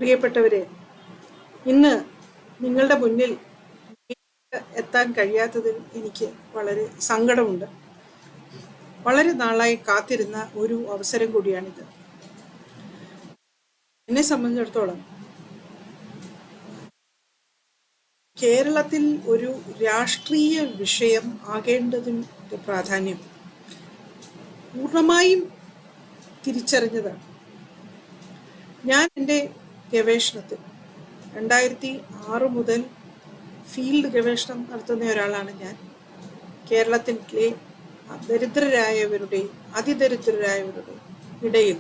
പ്രിയപ്പെട്ടവരെ, ഇന്ന് നിങ്ങളുടെ മുന്നിൽ എത്താൻ കഴിയാത്തതിൽ എനിക്ക് വളരെ സങ്കടമുണ്ട്. വളരെ നാളായി കാത്തിരുന്ന ഒരു അവസരം കൂടിയാണിത്. എന്നെ സംബന്ധിച്ചിടത്തോളം കേരളത്തിൽ ഒരു രാഷ്ട്രീയ വിഷയം ആകേണ്ടതിൻ്റെ പ്രാധാന്യം പൂർണ്ണമായും തിരിച്ചറിഞ്ഞതാണ്. ഞാൻ എൻ്റെ ഗവേഷണത്തിൽ 2006 മുതൽ ഫീൽഡ് ഗവേഷണം നടത്തുന്ന ഒരാളാണ് ഞാൻ. കേരളത്തിലെ ദരിദ്രരായവരുടെ അതിദരിദ്രരായവരുടെ ഇടയിൽ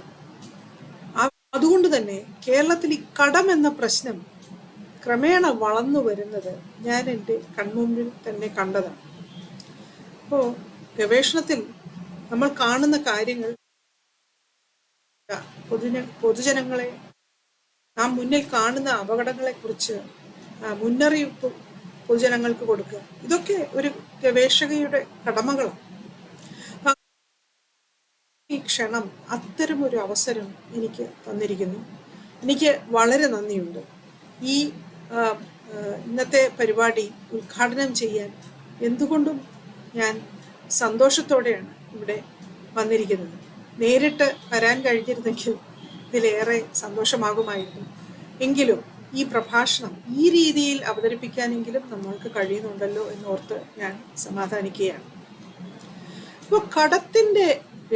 അതുകൊണ്ട് തന്നെ കേരളത്തിൽ ഈ കടം എന്ന പ്രശ്നം ക്രമേണ വളർന്നു വരുന്നത് ഞാൻ എൻ്റെ കൺമുമ്പിൽ തന്നെ കണ്ടതാണ്. അപ്പോൾ ഗവേഷണത്തിൽ നമ്മൾ കാണുന്ന കാര്യങ്ങൾ പൊതുജനങ്ങളെ നാം മുന്നിൽ കാണുന്ന അപകടങ്ങളെക്കുറിച്ച് മുന്നറിയിപ്പ് പൊതുജനങ്ങൾക്ക് കൊടുക്കുക, ഇതൊക്കെ ഒരു ഗവേഷകയുടെ കടമകളാണ്. ഈ ക്ഷണം അത്തരമൊരു അവസരം എനിക്ക് തന്നിരിക്കുന്നു. എനിക്ക് വളരെ നന്ദിയുണ്ട്. ഈ ഇന്നത്തെ പരിപാടി ഉദ്ഘാടനം ചെയ്യാൻ എന്തുകൊണ്ടും ഞാൻ സന്തോഷത്തോടെയാണ് ഇവിടെ വന്നിരിക്കുന്നത്. നേരിട്ട് വരാൻ കഴിഞ്ഞിരുന്നെങ്കിൽ ഇതിലേറെ സന്തോഷമാകുമായിരുന്നു. എങ്കിലും ഈ പ്രഭാഷണം ഈ രീതിയിൽ അവതരിപ്പിക്കാനെങ്കിലും നമ്മൾക്ക് കഴിയുന്നുണ്ടല്ലോ എന്നോർത്ത് ഞാൻ സമാധാനിക്കുകയാണ്. ഇപ്പോൾ കടത്തിൻ്റെ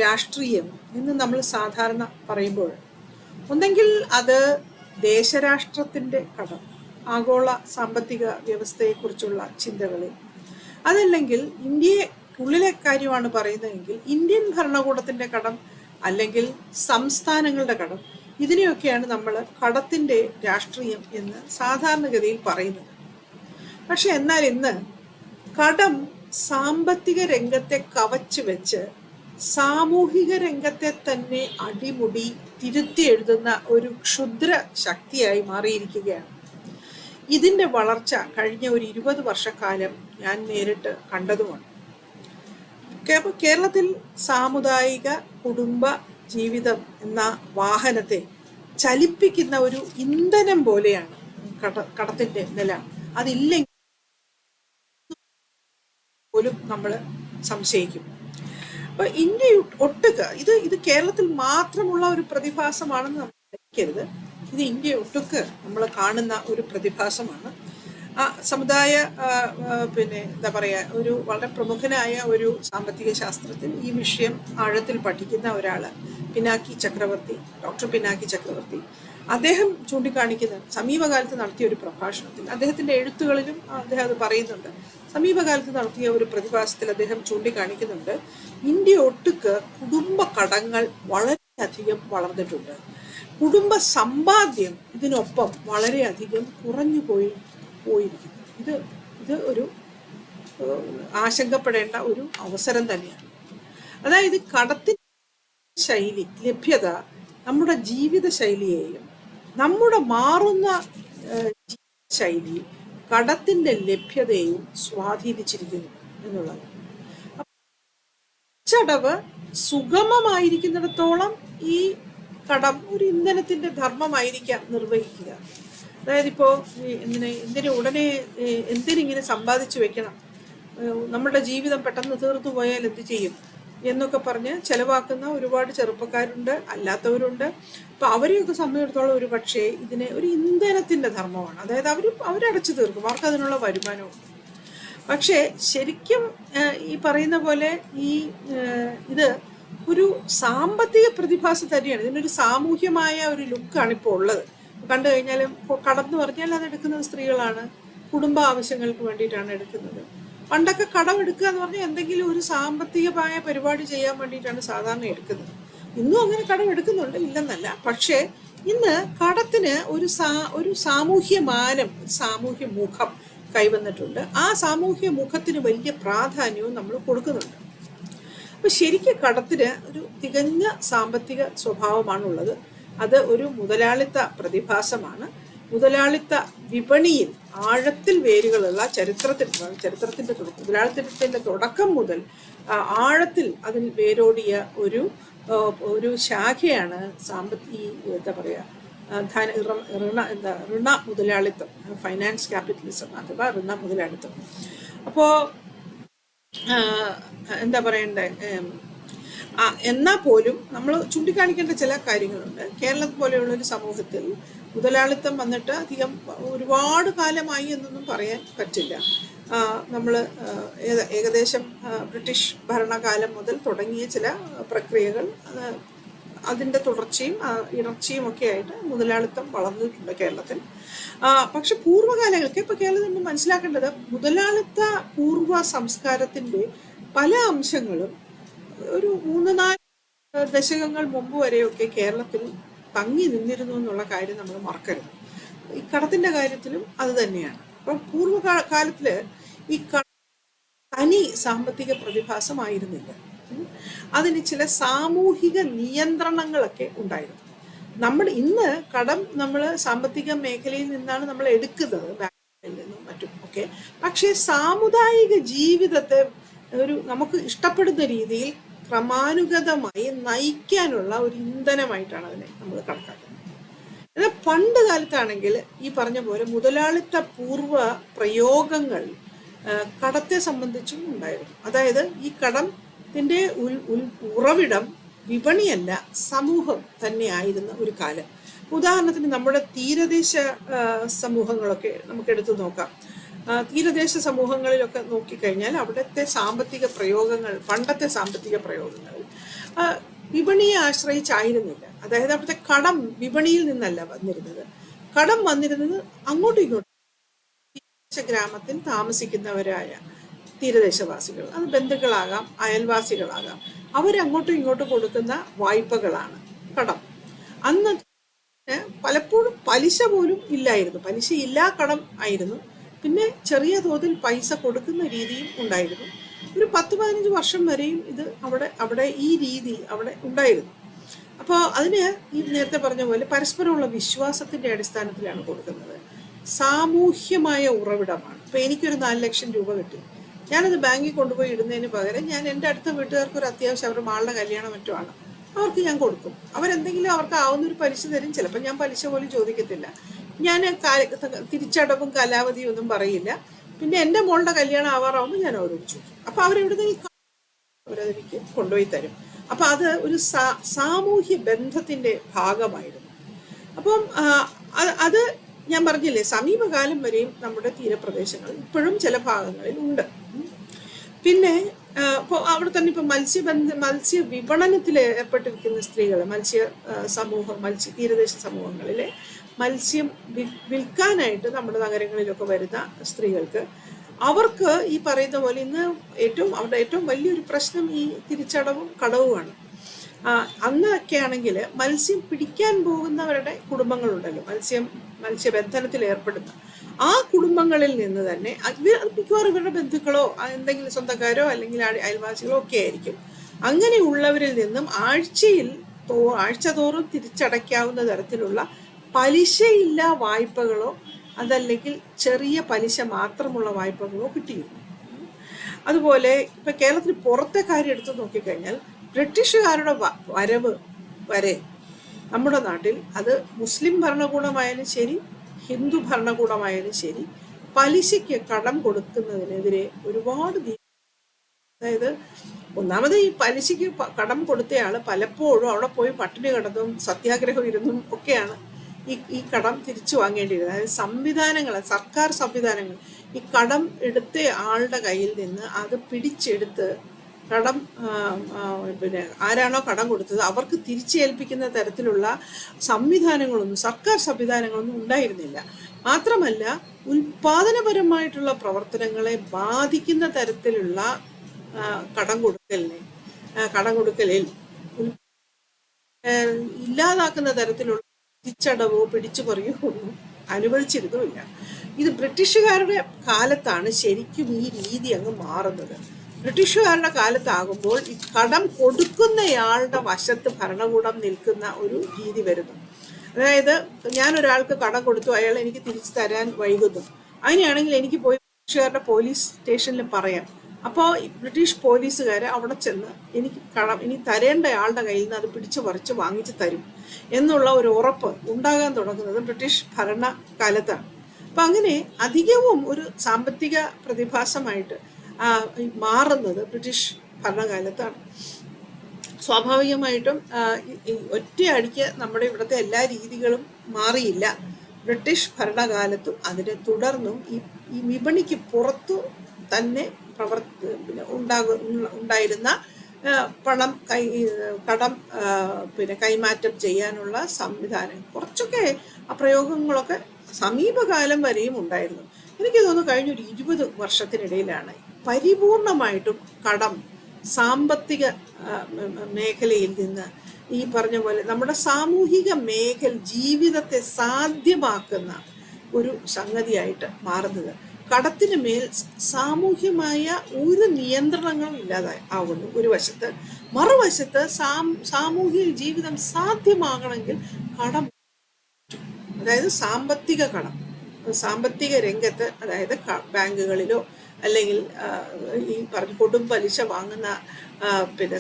രാഷ്ട്രീയം എന്ന് നമ്മൾ സാധാരണ പറയുമ്പോൾ ഒന്നെങ്കിൽ അത് ദേശരാഷ്ട്രത്തിൻ്റെ കടം, ആഗോള സാമ്പത്തിക വ്യവസ്ഥയെക്കുറിച്ചുള്ള ചിന്തകളിൽ, അതല്ലെങ്കിൽ ഇന്ത്യക്കുള്ളിലെ കാര്യമാണ് പറയുന്നതെങ്കിൽ ഇന്ത്യൻ ഭരണകൂടത്തിൻ്റെ കടം, അല്ലെങ്കിൽ സംസ്ഥാനങ്ങളുടെ കടം, ഇതിനെയൊക്കെയാണ് നമ്മൾ കടത്തിൻ്റെ രാഷ്ട്രീയം എന്ന് സാധാരണഗതിയിൽ പറയുന്നത്. പക്ഷെ എന്നാൽ ഇന്ന് കടം സാമ്പത്തിക രംഗത്തെ കവച്ചു വെച്ച് സാമൂഹിക രംഗത്തെ തന്നെ അടിമുടി തിരുത്തി എഴുതുന്ന ഒരു ക്ഷുദ്ര ശക്തിയായി മാറിയിരിക്കുകയാണ്. ഇതിൻ്റെ വളർച്ച കഴിഞ്ഞ ഒരു 20 വർഷക്കാലം ഞാൻ നേരിട്ട് കണ്ടതുമാണ്. കേരളത്തിൽ സാമുദായിക കുടുംബ ജീവിതം എന്ന വാഹനത്തെ ചലിപ്പിക്കുന്ന ഒരു ഇന്ധനം പോലെയാണ് കടത്തിൻ്റെ നില. അതില്ലെങ്കിൽ പോലും നമ്മൾ സംശയിക്കും. അപ്പൊ ഇന്ത്യ ഒട്ടുക്ക് ഇത് കേരളത്തിൽ മാത്രമുള്ള ഒരു പ്രതിഭാസമാണെന്ന് നമ്മൾ ധരിക്കരുത്. ഇത് ഇന്ത്യ ഒട്ടുക്ക് നമ്മൾ കാണുന്ന ഒരു പ്രതിഭാസമാണ്. സമുദായ എന്താ പറയുക, ഒരു വളരെ പ്രമുഖനായ ഒരു സാമ്പത്തിക ശാസ്ത്രത്തിൽ ഈ വിഷയം ആഴത്തിൽ പഠിക്കുന്ന ഒരാൾ ഡോക്ടർ പിനാക്കി ചക്രവർത്തി, അദ്ദേഹം ചൂണ്ടിക്കാണിക്കുന്ന സമീപകാലത്ത് നടത്തിയ ഒരു പ്രഭാഷണത്തിൽ, അദ്ദേഹത്തിൻ്റെ എഴുത്തുകളിലും അദ്ദേഹം അത് പറയുന്നുണ്ട്, സമീപകാലത്ത് നടത്തിയ ഒരു പ്രതിഭാസത്തിൽ അദ്ദേഹം ചൂണ്ടിക്കാണിക്കുന്നുണ്ട്, ഇന്ത്യ ഒട്ടുക്ക് കുടുംബ കടങ്ങൾ വളരെയധികം വളർന്നിട്ടുണ്ട്. കുടുംബ സമ്പാദ്യം ഇതിനൊപ്പം വളരെയധികം കുറഞ്ഞു പോയിരിക്കുന്നു. ഇത് ഒരു ആശങ്കപ്പെടേണ്ട ഒരു അവസരം തന്നെയാണ്. അതായത് കടത്തിൻ്റെ ശൈലി, ലഭ്യത നമ്മുടെ ജീവിത ശൈലിയെയും നമ്മുടെ മാറുന്ന ശൈലി കടത്തിൻ്റെ ലഭ്യതയെയും സ്വാധീനിച്ചിരിക്കുന്നു എന്നുള്ളത്. ചടവ് സുഗമമായിരിക്കുന്നിടത്തോളം ഈ കടം ഒരു ഇന്ധനത്തിൻ്റെ ധർമ്മമായിരിക്കാം നിർവഹിക്കുക. അതായത് ഇപ്പോൾ ഉടനെ എന്തിനിങ്ങനെ സമ്പാദിച്ചു വെക്കണം, നമ്മുടെ ജീവിതം പെട്ടെന്ന് തീർന്നു പോയാൽ എന്ത് ചെയ്യും എന്നൊക്കെ പറഞ്ഞ് ചെലവാക്കുന്ന ഒരുപാട് ചെറുപ്പക്കാരുണ്ട്, അല്ലാത്തവരുണ്ട്. അപ്പം അവരെയൊക്കെ സംബന്ധിച്ചിടത്തോളം ഒരു പക്ഷേ ഇതിനെ ഒരു ഇന്ധനത്തിൻ്റെ ധർമ്മമാണ്. അതായത് അവരടച്ചു തീർക്കും, അവർക്ക് അതിനുള്ള വരുമാനമുണ്ട്. പക്ഷേ ശരിക്കും ഈ പറയുന്ന പോലെ ഇത് ഒരു സാമ്പത്തിക പ്രതിഭാസം തന്നെയാണ്. ഇതിനൊരു സാമൂഹ്യമായ ഒരു ലുക്കാണ് ഇപ്പോൾ ഉള്ളത്. കണ്ടു കഴിഞ്ഞാലും കടം എന്ന് പറഞ്ഞാൽ അത് എടുക്കുന്നത് സ്ത്രീകളാണ്, കുടുംബ ആവശ്യങ്ങൾക്ക് വേണ്ടിയിട്ടാണ് എടുക്കുന്നത്. പണ്ടൊക്കെ കടം എടുക്കുക എന്ന് പറഞ്ഞാൽ എന്തെങ്കിലും ഒരു സാമ്പത്തികമായ പരിപാടി ചെയ്യാൻ വേണ്ടിയിട്ടാണ് സാധാരണ എടുക്കുന്നത്. ഇന്നും അങ്ങനെ കടം എടുക്കുന്നുണ്ട്, ഇല്ലെന്നല്ല. പക്ഷേ ഇന്ന് കടത്തിന് ഒരു സാമൂഹ്യ മാനം, സാമൂഹ്യ മുഖം കൈവന്നിട്ടുണ്ട്. ആ സാമൂഹ്യ മുഖത്തിന് വലിയ പ്രാധാന്യവും നമ്മൾ കൊടുക്കുന്നുണ്ട്. അപ്പം ശരിക്കും കടത്തിന് ഒരു തികഞ്ഞ സാമ്പത്തിക സ്വഭാവമാണുള്ളത്. അത് ഒരു മുതലാളിത്ത പ്രതിഭാസമാണ്. മുതലാളിത്ത വിപണിയിൽ ആഴത്തിൽ വേരുകളുള്ള മുതലാളിത്തത്തിൻ്റെ തുടക്കം മുതൽ ആഴത്തിൽ അതിൽ വേരോടിയ ഒരു ശാഖയാണ് എന്താ പറയുക ഋണ മുതലാളിത്തം, ഫൈനാൻസ് ക്യാപിറ്റലിസം അഥവാ ഋണ മുതലാളിത്തം. അപ്പോൾ എന്താ പറയണ്ടേ, എന്നാൽ പോലും നമ്മൾ ചൂണ്ടിക്കാണിക്കേണ്ട ചില കാര്യങ്ങളുണ്ട്. കേരളം പോലെയുള്ളൊരു സമൂഹത്തിൽ മുതലാളിത്തം വന്നിട്ട് അധികം ഒരുപാട് കാലമായി എന്നൊന്നും പറയാൻ പറ്റില്ല. നമ്മൾ ഏകദേശം ബ്രിട്ടീഷ് ഭരണകാലം മുതൽ തുടങ്ങിയ ചില പ്രക്രിയകൾ, അതിൻ്റെ തുടർച്ചയും ഇടർച്ചയും ഒക്കെ ആയിട്ട് മുതലാളിത്തം വളർന്നിട്ടുണ്ട് കേരളത്തിൽ. പക്ഷെ പൂർവ്വകാലങ്ങൾക്ക് ഇപ്പോൾ കേരളത്തിൽ മനസ്സിലാക്കേണ്ടത്, മുതലാളിത്ത പൂർവ്വ സംസ്കാരത്തിൻ്റെ പല അംശങ്ങളും ഒരു 3-4 ദശകങ്ങൾ മുമ്പ് വരെയൊക്കെ കേരളത്തിൽ തങ്ങി നിന്നിരുന്നു എന്നുള്ള കാര്യം നമ്മൾ മറക്കരുത്. ഈ കടത്തിൻ്റെ കാര്യത്തിലും അത് തന്നെയാണ്. അപ്പം പൂർവ്വകാലത്തിൽ ഈ തനി സാമ്പത്തിക പ്രതിഭാസമായിരുന്നില്ല. അതിന് ചില സാമൂഹിക നിയന്ത്രണങ്ങളൊക്കെ ഉണ്ടായിരുന്നു. ഇന്ന് കടം നമ്മൾ സാമ്പത്തിക മേഖലയിൽ നിന്നാണ് നമ്മൾ എടുക്കുന്നത്, ബാങ്കിൽ നിന്നും മറ്റും ഒക്കെ. പക്ഷേ സാമുദായിക ജീവിതത്തെ നമുക്ക് ഇഷ്ടപ്പെടുന്ന രീതിയിൽ ക്രമാനുഗതമായി നയിക്കാനുള്ള ഒരു ഇന്ധനമായിട്ടാണ് അതിനെ നമ്മൾ കണക്കാക്കുന്നത്. എന്നാൽ പണ്ട് കാലത്താണെങ്കിൽ ഈ പറഞ്ഞ പോലെ മുതലാളിത്ത പൂർവ്വ പ്രയോഗങ്ങൾ കടത്തെ സംബന്ധിച്ചും ഉണ്ടായിരുന്നു. അതായത് ഈ കടത്തിന്റെ ഉറവിടം വിപണിയല്ല, സമൂഹം തന്നെയായിരുന്ന ഒരു കാലം. ഉദാഹരണത്തിന് നമ്മുടെ തീരദേശ സമൂഹങ്ങളൊക്കെ നമുക്ക് എടുത്തു നോക്കാം. തീരദേശ സമൂഹങ്ങളിലൊക്കെ നോക്കിക്കഴിഞ്ഞാൽ അവിടുത്തെ സാമ്പത്തിക പ്രയോഗങ്ങൾ, പണ്ടത്തെ സാമ്പത്തിക പ്രയോഗങ്ങൾ വിപണിയെ ആശ്രയിച്ചായിരുന്നില്ല. അതായത് അവിടുത്തെ കടം വിപണിയിൽ നിന്നല്ല വന്നിരുന്നത്. കടം വന്നിരുന്നത് അങ്ങോട്ടും ഇങ്ങോട്ടും ഗ്രാമത്തിൽ താമസിക്കുന്നവരായ തീരദേശവാസികൾ, അത് ബന്ധുക്കളാകാം, അയൽവാസികളാകാം, അവരങ്ങോട്ടും ഇങ്ങോട്ടും കൊടുക്കുന്ന വായ്പകളാണ് കടം. അന്ന് പലപ്പോഴും പലിശ പോലും ഇല്ലായിരുന്നു, പലിശയില്ലാ കടം ആയിരുന്നു. പിന്നെ ചെറിയ തോതിൽ പൈസ കൊടുക്കുന്ന രീതിയും ഉണ്ടായിരുന്നു. ഒരു 10-15 വർഷം വരെയും ഇത് അവിടെ ഈ രീതി അവിടെ ഉണ്ടായിരുന്നു. അപ്പോൾ അതിന് ഈ നേരത്തെ പറഞ്ഞ പോലെ പരസ്പരമുള്ള വിശ്വാസത്തിൻ്റെ അടിസ്ഥാനത്തിലാണ് കൊടുക്കുന്നത്. സാമൂഹ്യമായ ഉറവിടമാണ്. ഇപ്പോൾ എനിക്കൊരു 4 ലക്ഷം രൂപ കിട്ടി, ഞാനത് ബാങ്കിൽ കൊണ്ടുപോയി ഇടുന്നതിന് പകരം ഞാൻ എൻ്റെ അടുത്ത വീട്ടുകാർക്ക് ഒരു അത്യാവശ്യം, അവരുടെ മകളുടെ കല്യാണം മറ്റുമാണ്, അവർക്ക് ഞാൻ കൊടുക്കും. അവരെന്തെങ്കിലും അവർക്ക് ആവുന്നൊരു പലിശ തരും. ചിലപ്പോൾ ഞാൻ പലിശ പോലും ചോദിക്കത്തില്ല. ഞാൻ തിരിച്ചടവും കാലാവധിയും ഒന്നും പറയില്ല. പിന്നെ എൻ്റെ മോളുടെ കല്യാണം ആവാറാവുമ്പോൾ ഞാൻ അവരോട് ചോദിക്കും. അപ്പോൾ അവരെനിക്ക് കൊണ്ടുപോയി തരും. അപ്പം അത് ഒരു സാമൂഹ്യ ബന്ധത്തിൻ്റെ ഭാഗമായിരുന്നു. അപ്പം അത് ഞാൻ പറഞ്ഞില്ലേ, സമീപകാലം വരെയും നമ്മുടെ തീരപ്രദേശങ്ങൾ ഇപ്പോഴും ചില ഭാഗങ്ങളിൽ ഉണ്ട്. പിന്നെ ഇപ്പോൾ അവിടെ തന്നെ ഇപ്പോൾ മത്സ്യ വിപണനത്തിൽ ഏർപ്പെട്ടിരിക്കുന്ന സ്ത്രീകൾ, തീരദേശ സമൂഹങ്ങളിലെ മത്സ്യം വിൽക്കാനായിട്ട് നമ്മുടെ നഗരങ്ങളിലൊക്കെ വരുന്ന സ്ത്രീകൾക്ക്, അവർക്ക് ഈ പറയുന്ന പോലെ ഇന്ന് അവരുടെ ഏറ്റവും വലിയൊരു പ്രശ്നം ഈ തിരിച്ചടവും കടവുമാണ്. അന്നൊക്കെ ആണെങ്കിൽ മത്സ്യം പിടിക്കാൻ പോകുന്നവരുടെ കുടുംബങ്ങളുണ്ടല്ലോ, മത്സ്യബന്ധനത്തിൽ ഏർപ്പെടുന്ന ആ കുടുംബങ്ങളിൽ നിന്ന് തന്നെ മിക്കവാറും ഇവരുടെ ബന്ധുക്കളോ എന്തെങ്കിലും സ്വന്തക്കാരോ അല്ലെങ്കിൽ അയൽവാസികളോ ഒക്കെ ആയിരിക്കും. അങ്ങനെയുള്ളവരിൽ നിന്നും ആഴ്ച തോറും തിരിച്ചടയ്ക്കാവുന്ന തരത്തിലുള്ള പലിശയില്ല വായ്പകളോ അതല്ലെങ്കിൽ ചെറിയ പലിശ മാത്രമുള്ള വായ്പകളോ കിട്ടിയിരുന്നു. അതുപോലെ ഇപ്പം കേരളത്തിന് പുറത്തെ കാര്യം എടുത്ത് നോക്കിക്കഴിഞ്ഞാൽ, ബ്രിട്ടീഷുകാരുടെ വരവ് വരെ നമ്മുടെ നാട്ടിൽ, അത് മുസ്ലിം ഭരണകൂടമായാലും ശരി ഹിന്ദു ഭരണകൂടമായാലും ശരി, പലിശയ്ക്ക് കടം കൊടുക്കുന്നതിനെതിരെ ഒരുപാട് അതായത് ഒന്നാമത് ഈ പലിശയ്ക്ക് കടം കൊടുത്തയാൾ പലപ്പോഴും അവിടെ പോയി പട്ടിണി കിടന്നും സത്യാഗ്രഹം ഇരുന്നും ഒക്കെയാണ് ഈ കടം തിരിച്ചു വാങ്ങേണ്ടിയിരുന്നത്. അതായത് സർക്കാർ സംവിധാനങ്ങൾ ഈ കടം എടുത്ത ആളുടെ കയ്യിൽ നിന്ന് അത് പിടിച്ചെടുത്ത് കടം പിന്നെ ആരാണോ കടം കൊടുത്തത് അവർക്ക് തിരിച്ചേൽപ്പിക്കുന്ന തരത്തിലുള്ള സർക്കാർ സംവിധാനങ്ങളൊന്നും ഉണ്ടായിരുന്നില്ല. മാത്രമല്ല, ഉൽപാദനപരമായിട്ടുള്ള പ്രവർത്തനങ്ങളെ ബാധിക്കുന്ന തരത്തിലുള്ള കടം കൊടുക്കലിൽ ഇല്ലാതാക്കുന്ന തരത്തിലുള്ള തിരിച്ചടവോ പിടിച്ചുപറിയോ ഒന്നും അനുവദിച്ചിരുന്നുമില്ല. ഇത് ബ്രിട്ടീഷുകാരുടെ കാലത്താണ് ശരിക്കും ഈ രീതി അങ്ങ് മാറുന്നത്. ബ്രിട്ടീഷുകാരുടെ കാലത്താകുമ്പോൾ ഈ കടം കൊടുക്കുന്നയാളുടെ വശത്ത് ഭരണകൂടം നിൽക്കുന്ന ഒരു രീതി വരുന്നു. അതായത് ഞാനൊരാൾക്ക് കടം കൊടുത്തു, അയാൾ എനിക്ക് തിരിച്ചു തരാൻ വൈകുന്നു, അങ്ങനെയാണെങ്കിൽ എനിക്ക് പോയി ബ്രിട്ടീഷുകാരുടെ പോലീസ് സ്റ്റേഷനിൽ പറയാം, അപ്പോൾ ബ്രിട്ടീഷ് പോലീസുകാർ അവിടെ ചെന്ന് എനിക്ക് ഇനി തരേണ്ട ആളുടെ കയ്യിൽ നിന്ന് അത് പിടിച്ചു പറിച്ച് വാങ്ങിച്ച് തരും എന്നുള്ള ഒരു ഉറപ്പ് ഉണ്ടാകാൻ തുടങ്ങുന്നത് ബ്രിട്ടീഷ് ഭരണകാലത്താണ്. അപ്പം അങ്ങനെ അധികവും ഒരു സാമ്പത്തിക പ്രതിഭാസമായിട്ട് മാറുന്നത് ബ്രിട്ടീഷ് ഭരണകാലത്താണ്. സ്വാഭാവികമായിട്ടും ഒറ്റയടിക്ക് നമ്മുടെ ഇവിടുത്തെ എല്ലാ രീതികളും മാറിയില്ല. ബ്രിട്ടീഷ് ഭരണകാലത്തും അതിനെ തുടർന്നും ഈ വിപണിക്ക് പുറത്തു തന്നെ ഉണ്ടായിരുന്ന പണം കടം കൈമാറ്റം ചെയ്യാനുള്ള സംവിധാനം കുറച്ചൊക്കെ ആ പ്രയോഗങ്ങളൊക്കെ സമീപകാലം വരെയും ഉണ്ടായിരുന്നു. എനിക്ക് തോന്നുന്നു കഴിഞ്ഞൊരു 20 വർഷത്തിനിടയിലാണ് പരിപൂർണമായിട്ടും കടം സാമ്പത്തിക മേഖലയിൽ നിന്ന് ഈ പറഞ്ഞ പോലെ നമ്മുടെ സാമൂഹിക ജീവിതത്തെ സാധ്യമാക്കുന്ന ഒരു സംഗതിയായിട്ട് മാറുന്നത്. കടത്തിന് മേൽ സാമൂഹ്യമായ ഒരു നിയന്ത്രണങ്ങളും ഇല്ലാതായി ആകുന്നു ഒരു വശത്ത്. മറുവശത്ത് സാമൂഹിക ജീവിതം സാധ്യമാകണമെങ്കിൽ കടം, അതായത് സാമ്പത്തിക കടം, സാമ്പത്തിക രംഗത്ത്, അതായത് ബാങ്കുകളിലോ അല്ലെങ്കിൽ ഈ പറഞ്ഞ കൊടും പലിശ വാങ്ങുന്ന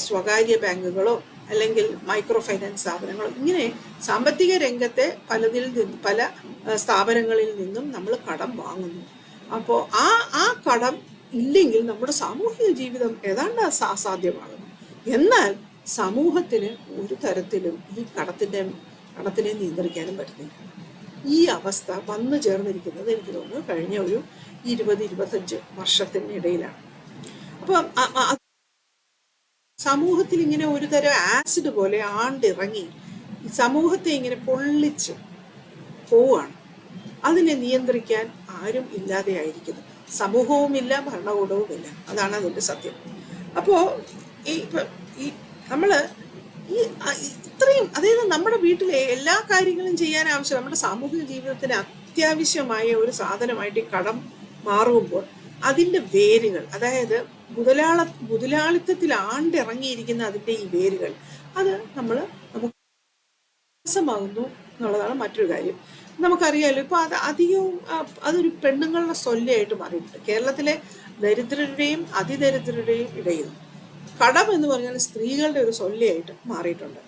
സ്വകാര്യ ബാങ്കുകളോ അല്ലെങ്കിൽ മൈക്രോ ഫൈനാൻസ് സ്ഥാപനങ്ങളോ, ഇങ്ങനെ സാമ്പത്തിക രംഗത്തെ പല സ്ഥാപനങ്ങളിൽ നിന്നും നമ്മൾ കടം വാങ്ങുന്നു. അപ്പോൾ ആ കടം ഇല്ലെങ്കിൽ നമ്മുടെ സാമൂഹിക ജീവിതം ഏതാണ്ട് അസാധ്യമാകുന്നു. എന്നാൽ സമൂഹത്തിന് ഒരു തരത്തിലും ഈ കടത്തിനെ നിയന്ത്രിക്കാനും പറ്റുന്നില്ല. ഈ അവസ്ഥ വന്നു ചേർന്നിരിക്കുന്നത് എനിക്ക് തോന്നുന്നു കഴിഞ്ഞ ഒരു 20-25 വർഷത്തിനിടയിലാണ്. അപ്പം സമൂഹത്തിൽ ഇങ്ങനെ ഒരു തരം ആസിഡ് പോലെ ആണ്ടിറങ്ങി സമൂഹത്തെ ഇങ്ങനെ പൊള്ളിച്ച് പോവാണ്. അതിനെ നിയന്ത്രിക്കാൻ ആരും ഇല്ലാതെയായിരിക്കുന്നു. സമൂഹവുമില്ല, ഭരണകൂടവുമില്ല. അതാണ് അതിൻ്റെ സത്യം. അപ്പോൾ നമ്മൾ ഇത്രയും, അതായത് നമ്മുടെ വീട്ടിലെ എല്ലാ കാര്യങ്ങളും ചെയ്യാൻ ആവശ്യം നമ്മുടെ സാമൂഹിക ജീവിതത്തിന് അത്യാവശ്യമായ ഒരു സാധനമായിട്ട് ഈ കടം മാറുമ്പോൾ അതിൻ്റെ വേരുകൾ, അതായത് മുതലാളിത്തത്തിൽ ആണ്ടിറങ്ങിയിരിക്കുന്ന അതിൻ്റെ ഈ വേരുകൾ, അത് നമുക്ക് മാകുന്നു എന്നുള്ളതാണ് മറ്റൊരു കാര്യം. നമുക്കറിയാമല്ലോ, ഇപ്പോൾ അധികവും അതൊരു പെണ്ണുങ്ങളുടെ സ്വല്ലയായിട്ട് മാറിയിട്ടുണ്ട്. കേരളത്തിലെ ദരിദ്രരുടെയും അതിദരിദ്രരുടെയും ഇടയിൽ കടം എന്ന് പറഞ്ഞാൽ സ്ത്രീകളുടെ ഒരു സ്വല്ലയായിട്ട് മാറിയിട്ടുണ്ട്.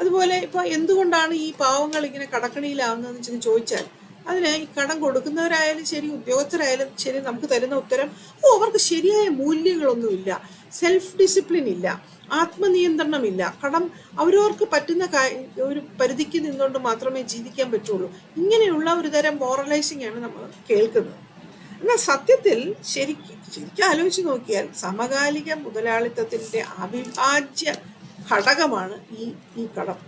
അതുപോലെ ഇപ്പോൾ എന്തുകൊണ്ടാണ് ഈ പാവങ്ങൾ ഇങ്ങനെ കടക്കണിയിലാവുന്നതെന്ന് ചോദിച്ചാൽ അതിന് ഈ കടം കൊടുക്കുന്നവരായാലും ശരി, ഉദ്യോഗസ്ഥരായാലും ശരി, നമുക്ക് തരുന്ന ഉത്തരം അവർക്ക് ശരിയായ മൂല്യങ്ങളൊന്നുമില്ല, സെൽഫ് ഡിസിപ്ലിൻ ഇല്ല, ആത്മനിയന്ത്രണമില്ല, കടം അവരവർക്ക് പറ്റുന്ന ഒരു പരിധിക്ക് നിന്നുകൊണ്ട് മാത്രമേ ജീവിക്കാൻ പറ്റുള്ളൂ. ഇങ്ങനെയുള്ള ഒരു തരം മോറലൈസിംഗ് ആണ് നമ്മൾ കേൾക്കുന്നത്. എന്നാൽ സത്യത്തിൽ ശരിക്കും ആലോചിച്ച് നോക്കിയാൽ സമകാലിക മുതലാളിത്തത്തിൻ്റെ അവിഭാജ്യ ഘടകമാണ് ഈ കടം.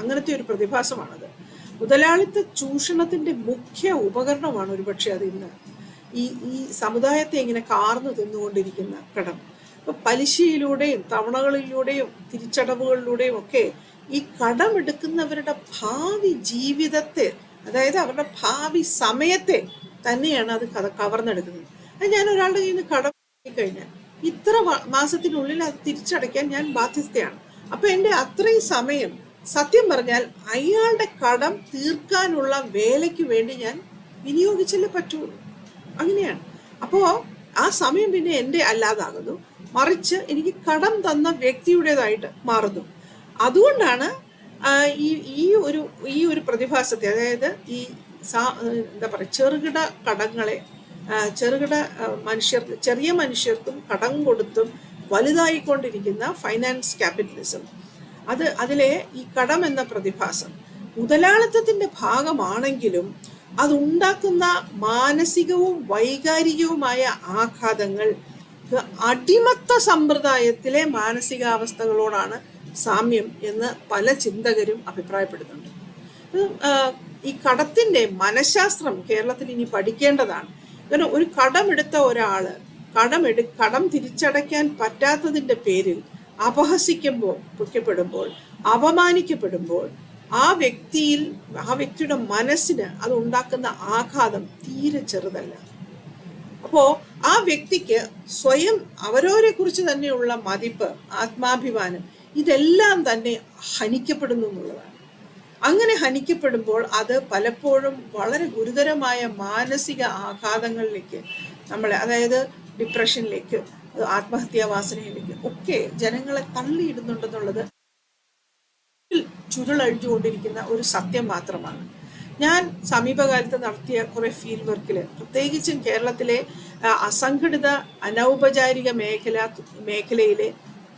അങ്ങനത്തെ ഒരു പ്രതിഭാസമാണത്. മുതലാളിത്ത ചൂഷണത്തിൻ്റെ മുഖ്യ ഉപകരണമാണ് ഒരുപക്ഷെ അത് ഇന്ന് ഈ സമുദായത്തെ ഇങ്ങനെ കാർന്നു തിന്നുകൊണ്ടിരിക്കുന്ന കടം. ഇപ്പം പലിശയിലൂടെയും തവണകളിലൂടെയും തിരിച്ചടവുകളിലൂടെയും ഒക്കെ ഈ കടമെടുക്കുന്നവരുടെ ഭാവി ജീവിതത്തെ, അതായത് അവരുടെ ഭാവി സമയത്തെ തന്നെയാണ് അത് കവർന്നെടുക്കുന്നത്. അത് ഞാൻ ഒരാളുടെ കയ്യിൽ നിന്ന് കടം കഴിഞ്ഞാൽ ഇത്ര മാസത്തിനുള്ളിൽ അത് തിരിച്ചടയ്ക്കാൻ ഞാൻ ബാധ്യസ്ഥയാണ്. അപ്പൊ എൻ്റെ അത്രയും സമയം സത്യം പറഞ്ഞാൽ അയാളുടെ കടം തീർക്കാനുള്ള വേലയ്ക്ക് വേണ്ടി ഞാൻ വിനിയോഗിച്ചല്ലേ പറ്റുള്ളൂ. അങ്ങനെയാണ്. അപ്പോൾ ആ സമയം പിന്നെ എൻ്റെ അല്ലാതാകുന്നു, മറിച്ച് എനിക്ക് കടം തന്ന വ്യക്തിയുടേതായിട്ട് മാറുന്നു. അതുകൊണ്ടാണ് ഈ ഒരു പ്രതിഭാസത്തെ, അതായത് ഈ എന്താ പറയുക, ചെറുകിട കടങ്ങളെ ചെറിയ മനുഷ്യർക്കും കടം കൊടുത്തും വലുതായിക്കൊണ്ടിരിക്കുന്ന ഫൈനാൻസ് ക്യാപിറ്റലിസം, അതിലെ ഈ കടം എന്ന പ്രതിഭാസം മുതലാളിത്തത്തിന്റെ ഭാഗമാണെങ്കിലും അതുണ്ടാക്കുന്ന മാനസികവും വൈകാരികവുമായ ആഘാതങ്ങൾ അടിമത്ത സമ്പ്രദായത്തിലെ മാനസികാവസ്ഥകളോടാണ് സാമ്യം എന്ന് പല ചിന്തകരും അഭിപ്രായപ്പെടുന്നുണ്ട്. ഈ കടത്തിന്റെ മനഃശാസ്ത്രം കേരളത്തിൽ ഇനി പഠിക്കേണ്ടതാണ്. കാരണം ഒരു കടമെടുത്ത ഒരാള് കടം തിരിച്ചടയ്ക്കാൻ പറ്റാത്തതിന്റെ പേരിൽ അപഹസിക്കപ്പെടുമ്പോൾ, അപമാനിക്കപ്പെടുമ്പോൾ ആ വ്യക്തിയുടെ മനസ്സിന് അത് ഉണ്ടാക്കുന്ന ആഘാതം തീരെ ചെറുതല്ല. അപ്പോ ആ വ്യക്തിക്ക് സ്വയം അവരവരെ കുറിച്ച് തന്നെയുള്ള മതിപ്പ്, ആത്മാഭിമാനം, ഇതെല്ലാം തന്നെ ഹനിക്കപ്പെടുന്നു എന്നുള്ളതാണ്. അങ്ങനെ ഹനിക്കപ്പെടുമ്പോൾ അത് പലപ്പോഴും വളരെ ഗുരുതരമായ മാനസിക ആഘാതങ്ങളിലേക്ക് അതായത് ഡിപ്രഷനിലേക്ക്, ആത്മഹത്യാ വാസനയിലേക്ക് ഒക്കെ ജനങ്ങളെ തള്ളിയിടുന്നുണ്ടെന്നുള്ളത് ചുരുളഴിഞ്ഞുകൊണ്ടിരിക്കുന്ന ഒരു സത്യം മാത്രമാണ്. ഞാൻ സമീപകാലത്ത് നടത്തിയ കുറെ ഫീൽഡ് വർക്കിൽ, പ്രത്യേകിച്ചും കേരളത്തിലെ അസംഘടിത അനൗപചാരിക മേഖലയിലെ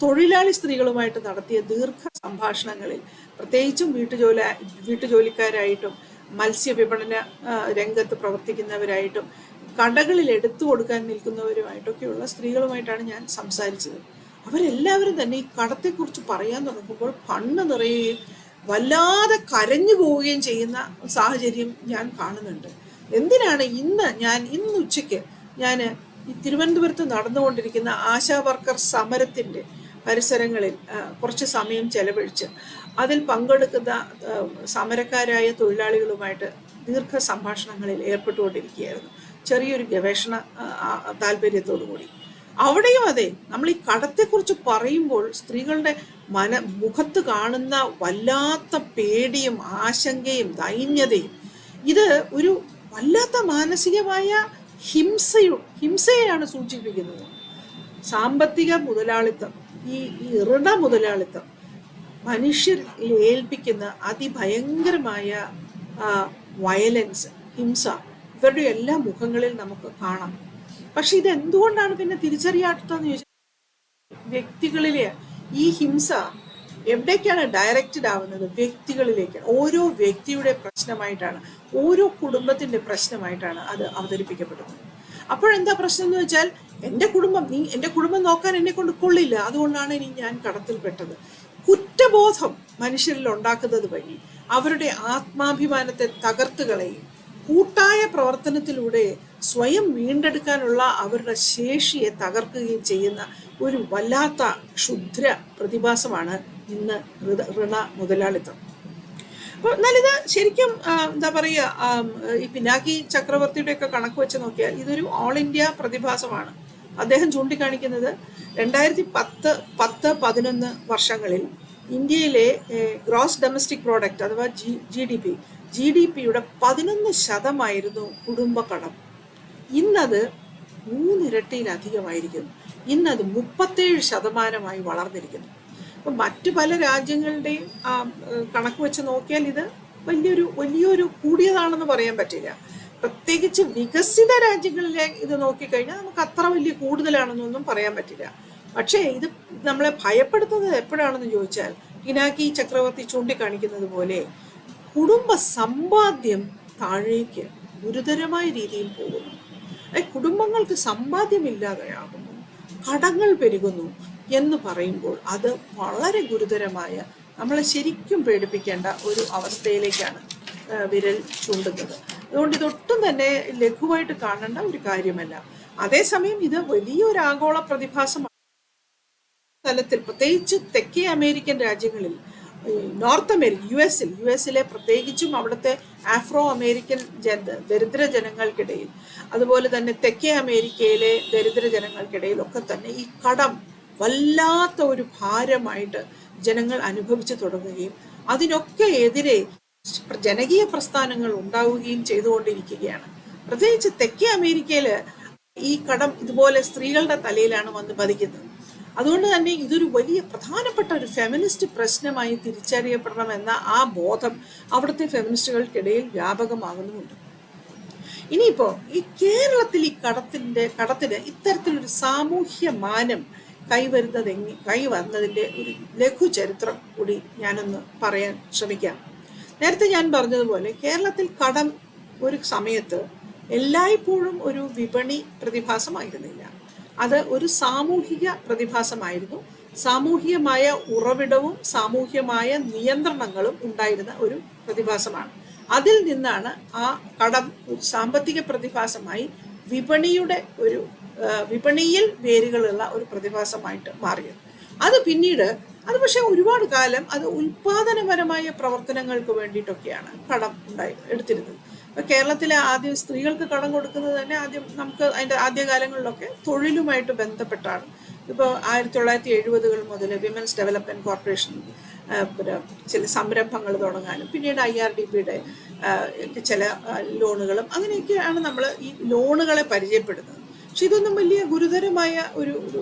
തൊഴിലാളി സ്ത്രീകളുമായിട്ട് നടത്തിയ ദീർഘ സംഭാഷണങ്ങളിൽ, പ്രത്യേകിച്ചും വീട്ടുജോലിക്കാരായിട്ടും മത്സ്യവിപണന രംഗത്ത് പ്രവർത്തിക്കുന്നവരായിട്ടും കടകളിൽ എടുത്തു കൊടുക്കാൻ നിൽക്കുന്നവരുമായിട്ടൊക്കെയുള്ള സ്ത്രീകളുമായിട്ടാണ് ഞാൻ സംസാരിച്ചത്. അവരെല്ലാവരും തന്നെ ഈ കടത്തെക്കുറിച്ച് പറയാൻ തുടങ്ങുമ്പോൾ കണ്ണ് നിറയുകയും വല്ലാതെ കരഞ്ഞു പോവുകയും ചെയ്യുന്ന സാഹചര്യം ഞാൻ കാണുന്നുണ്ട്. എന്തിനാണ് ഇന്ന് ഉച്ചയ്ക്ക് ഞാൻ ഈ തിരുവനന്തപുരത്ത് നടന്നുകൊണ്ടിരിക്കുന്ന ആശാ വർക്കർ സമരത്തിൻ്റെ പരിസരങ്ങളിൽ കുറച്ച് സമയം ചെലവഴിച്ച് അതിൽ പങ്കെടുക്കുന്ന സമരക്കാരായ തൊഴിലാളികളുമായിട്ട് ദീർഘ സംഭാഷണങ്ങളിൽ ഏർപ്പെട്ടുകൊണ്ടിരിക്കുകയായിരുന്നു, ചെറിയൊരു ഗവേഷണ താല്പര്യത്തോടു കൂടി. അവിടെയും അതെ, നമ്മൾ ഈ കടത്തെക്കുറിച്ച് പറയുമ്പോൾ സ്ത്രീകളുടെ മുഖത്ത് കാണുന്ന വല്ലാത്ത പേടിയും ആശങ്കയും ദൈന്യതയും, ഇത് ഒരു വല്ലാത്ത മാനസികമായ ഹിംസയെയാണ് സൂചിപ്പിക്കുന്നത്. സാമ്പത്തിക മുതലാളിത്തം, ഈ ഋണ മുതലാളിത്തം മനുഷ്യരിൽ ഏൽപ്പിക്കുന്ന അതിഭയങ്കരമായ വയലൻസ്, ഹിംസ ഇവരുടെ എല്ലാ മുഖങ്ങളിൽ നമുക്ക് കാണാം. പക്ഷെ ഇതെന്തുകൊണ്ടാണ് പിന്നെ തിരിച്ചറിയാത്തതെന്ന് ചോദിച്ചാൽ, വ്യക്തികളിലെ ഈ ഹിംസ എവിടേക്കാണ് ഡയറക്റ്റഡ് ആവുന്നത്? വ്യക്തികളിലേക്ക്. ഓരോ വ്യക്തിയുടെ പ്രശ്നമായിട്ടാണ്, ഓരോ കുടുംബത്തിന്റെ പ്രശ്നമായിട്ടാണ് അത് അവതരിപ്പിക്കപ്പെടുന്നത്. അപ്പോഴെന്താ പ്രശ്നം എന്ന് വെച്ചാൽ, എൻ്റെ കുടുംബം നോക്കാൻ എന്നെ കൊണ്ട് കൊള്ളില്ല, അതുകൊണ്ടാണ് ഞാൻ കടത്തിൽപ്പെട്ടത്. കുറ്റബോധം മനുഷ്യരിൽ ഉണ്ടാക്കുന്നത് വഴി അവരുടെ ആത്മാഭിമാനത്തെ തകർത്ത് കളയും. കൂട്ടായ പ്രവർത്തനത്തിലൂടെ സ്വയം വീണ്ടെടുക്കാനുള്ള അവരുടെ ശേഷിയെ തകർക്കുകയും ചെയ്യുന്ന ഒരു വല്ലാത്ത ക്ഷുദ്ര പ്രതിഭാസമാണ് ഇന്ന് ഋണ മുതലാളിത്തം. അപ്പോൾ എന്നാലിത് ശരിക്കും എന്താ പറയുക, ഈ പിനാക്കി ചക്രവർത്തിയുടെയൊക്കെ കണക്ക് വെച്ച് നോക്കിയാൽ ഇതൊരു ഓൾ ഇന്ത്യ പ്രതിഭാസമാണ്. അദ്ദേഹം ചൂണ്ടിക്കാണിക്കുന്നത് 2010-11 വർഷങ്ങളിൽ ഇന്ത്യയിലെ ഗ്രോസ് ഡൊമസ്റ്റിക് പ്രോഡക്റ്റ് അഥവാ ജി ഡി പിയുടെ 11% കുടുംബക്കടം. ഇന്നത് 3 ഇരട്ടിയിലധികമായിരിക്കുന്നു. ഇന്നത് 37% വളർന്നിരിക്കുന്നു. അപ്പം മറ്റു പല രാജ്യങ്ങളുടെയും കണക്ക് വെച്ച് നോക്കിയാൽ ഇത് വലിയൊരു കൂടിയതാണെന്ന് പറയാൻ പറ്റില്ല. പ്രത്യേകിച്ച് വികസിത രാജ്യങ്ങളിലെ ഇത് നോക്കിക്കഴിഞ്ഞാൽ നമുക്ക് അത്ര വലിയ കൂടുതലാണെന്നൊന്നും പറയാൻ പറ്റില്ല. പക്ഷേ ഇത് നമ്മളെ ഭയപ്പെടുത്തുന്നത് എപ്പോഴാണെന്ന് ചോദിച്ചാൽ, പിനാക്കി ചക്രവർത്തി ചൂണ്ടിക്കാണിക്കുന്നത് പോലെ കുടുംബ സമ്പാദ്യം താഴേക്ക് ഗുരുതരമായ രീതിയിൽ പോകുന്നു. കുടുംബങ്ങൾക്ക് സമ്പാദ്യമില്ലാതെയാകുന്നു, കടങ്ങൾ പെരുകുന്നു എന്ന് പറയുമ്പോൾ അത് വളരെ ഗുരുതരമായ, നമ്മളെ ശരിക്കും പേടിപ്പിക്കേണ്ട ഒരു അവസ്ഥയിലേക്കാണ് വിരൽ ചൂണ്ടുന്നത്. അതുകൊണ്ട് ഇതൊട്ടും തന്നെ ലഘുവായിട്ട് കാണേണ്ട ഒരു കാര്യമല്ല. അതേസമയം ഇത് വലിയൊരു ആഗോള പ്രതിഭാസമാണ്. തലത്തിൽ പ്രത്യേകിച്ച് തെക്കേ അമേരിക്കൻ രാജ്യങ്ങളിൽ, നോർത്ത് അമേരിക്ക, യു എസിലെ പ്രത്യേകിച്ചും അവിടുത്തെ ആഫ്രോ അമേരിക്കൻ ദരിദ്ര ജനങ്ങൾക്കിടയിൽ, അതുപോലെ തന്നെ തെക്കേ അമേരിക്കയിലെ ദരിദ്ര ജനങ്ങൾക്കിടയിലൊക്കെ തന്നെ ഈ കടം വല്ലാത്ത ഒരു ഭാരമായിട്ട് ജനങ്ങൾ അനുഭവിച്ചു തുടങ്ങുകയും അതിനൊക്കെ എതിരെ ജനകീയ പ്രസ്ഥാനങ്ങൾ ഉണ്ടാവുകയും ചെയ്തുകൊണ്ടിരിക്കുകയാണ്. പ്രത്യേകിച്ച് തെക്കേ അമേരിക്കയിൽ ഈ കടം ഇതുപോലെ സ്ത്രീകളുടെ തലയിലാണ് വന്ന് പതിക്കുന്നത്. അതുകൊണ്ട് തന്നെ ഇതൊരു വലിയ പ്രധാനപ്പെട്ട ഒരു ഫെമിനിസ്റ്റ് പ്രശ്നമായി തിരിച്ചറിയപ്പെടണമെന്ന ആ ബോധം അവിടുത്തെ ഫെമിനിസ്റ്റുകൾക്കിടയിൽ വ്യാപകമാകുന്നുമുണ്ട്. ഇനിയിപ്പോ ഈ കേരളത്തിൽ ഈ കടത്തിന് ഇത്തരത്തിലൊരു സാമൂഹ്യ മാനം കൈവന്നതിൻ്റെ ഒരു ലഘു ചരിത്രം കൂടി ഞാനൊന്ന് പറയാൻ ശ്രമിക്കാം. നേരത്തെ ഞാൻ പറഞ്ഞതുപോലെ കേരളത്തിൽ കടം ഒരു സമയത്ത് എല്ലായ്പ്പോഴും ഒരു വിപണി പ്രതിഭാസമായിരുന്നില്ല. അത് ഒരു സാമൂഹിക പ്രതിഭാസമായിരുന്നു. സാമൂഹികമായ ഉറവിടവും സാമൂഹ്യമായ നിയന്ത്രണങ്ങളും ഉണ്ടായിരുന്ന ഒരു പ്രതിഭാസമാണ്. അതിൽ നിന്നാണ് ആ കടം ഒരു സാമ്പത്തിക പ്രതിഭാസമായി വിപണിയിൽ വേരുകളുള്ള ഒരു പ്രതിഭാസമായിട്ട് മാറിയത്. അത് പിന്നീട് പക്ഷേ ഒരുപാട് കാലം അത് ഉൽപാദനപരമായ പ്രവർത്തനങ്ങൾക്ക് വേണ്ടിയിട്ടൊക്കെയാണ് കടം എടുത്തിരുന്നത്. ഇപ്പം കേരളത്തിലെ ആദ്യം സ്ത്രീകൾക്ക് കടം കൊടുക്കുന്നത് തന്നെ നമുക്ക് അതിൻ്റെ ആദ്യകാലങ്ങളിലൊക്കെ തൊഴിലുമായിട്ട് ബന്ധപ്പെട്ടാണ്. ഇപ്പോൾ 1970 മുതൽ വിമൻസ് ഡെവലപ്മെൻറ്റ് കോർപ്പറേഷൻ ചില സംരംഭങ്ങൾ തുടങ്ങാനും പിന്നീട് IRDPയുടെ ചില ലോണുകളും അങ്ങനെയൊക്കെയാണ് നമ്മൾ ഈ ലോണുകളെ പരിചയപ്പെടുന്നത്. പക്ഷെ ഇതൊന്നും വലിയ ഗുരുതരമായ ഒരു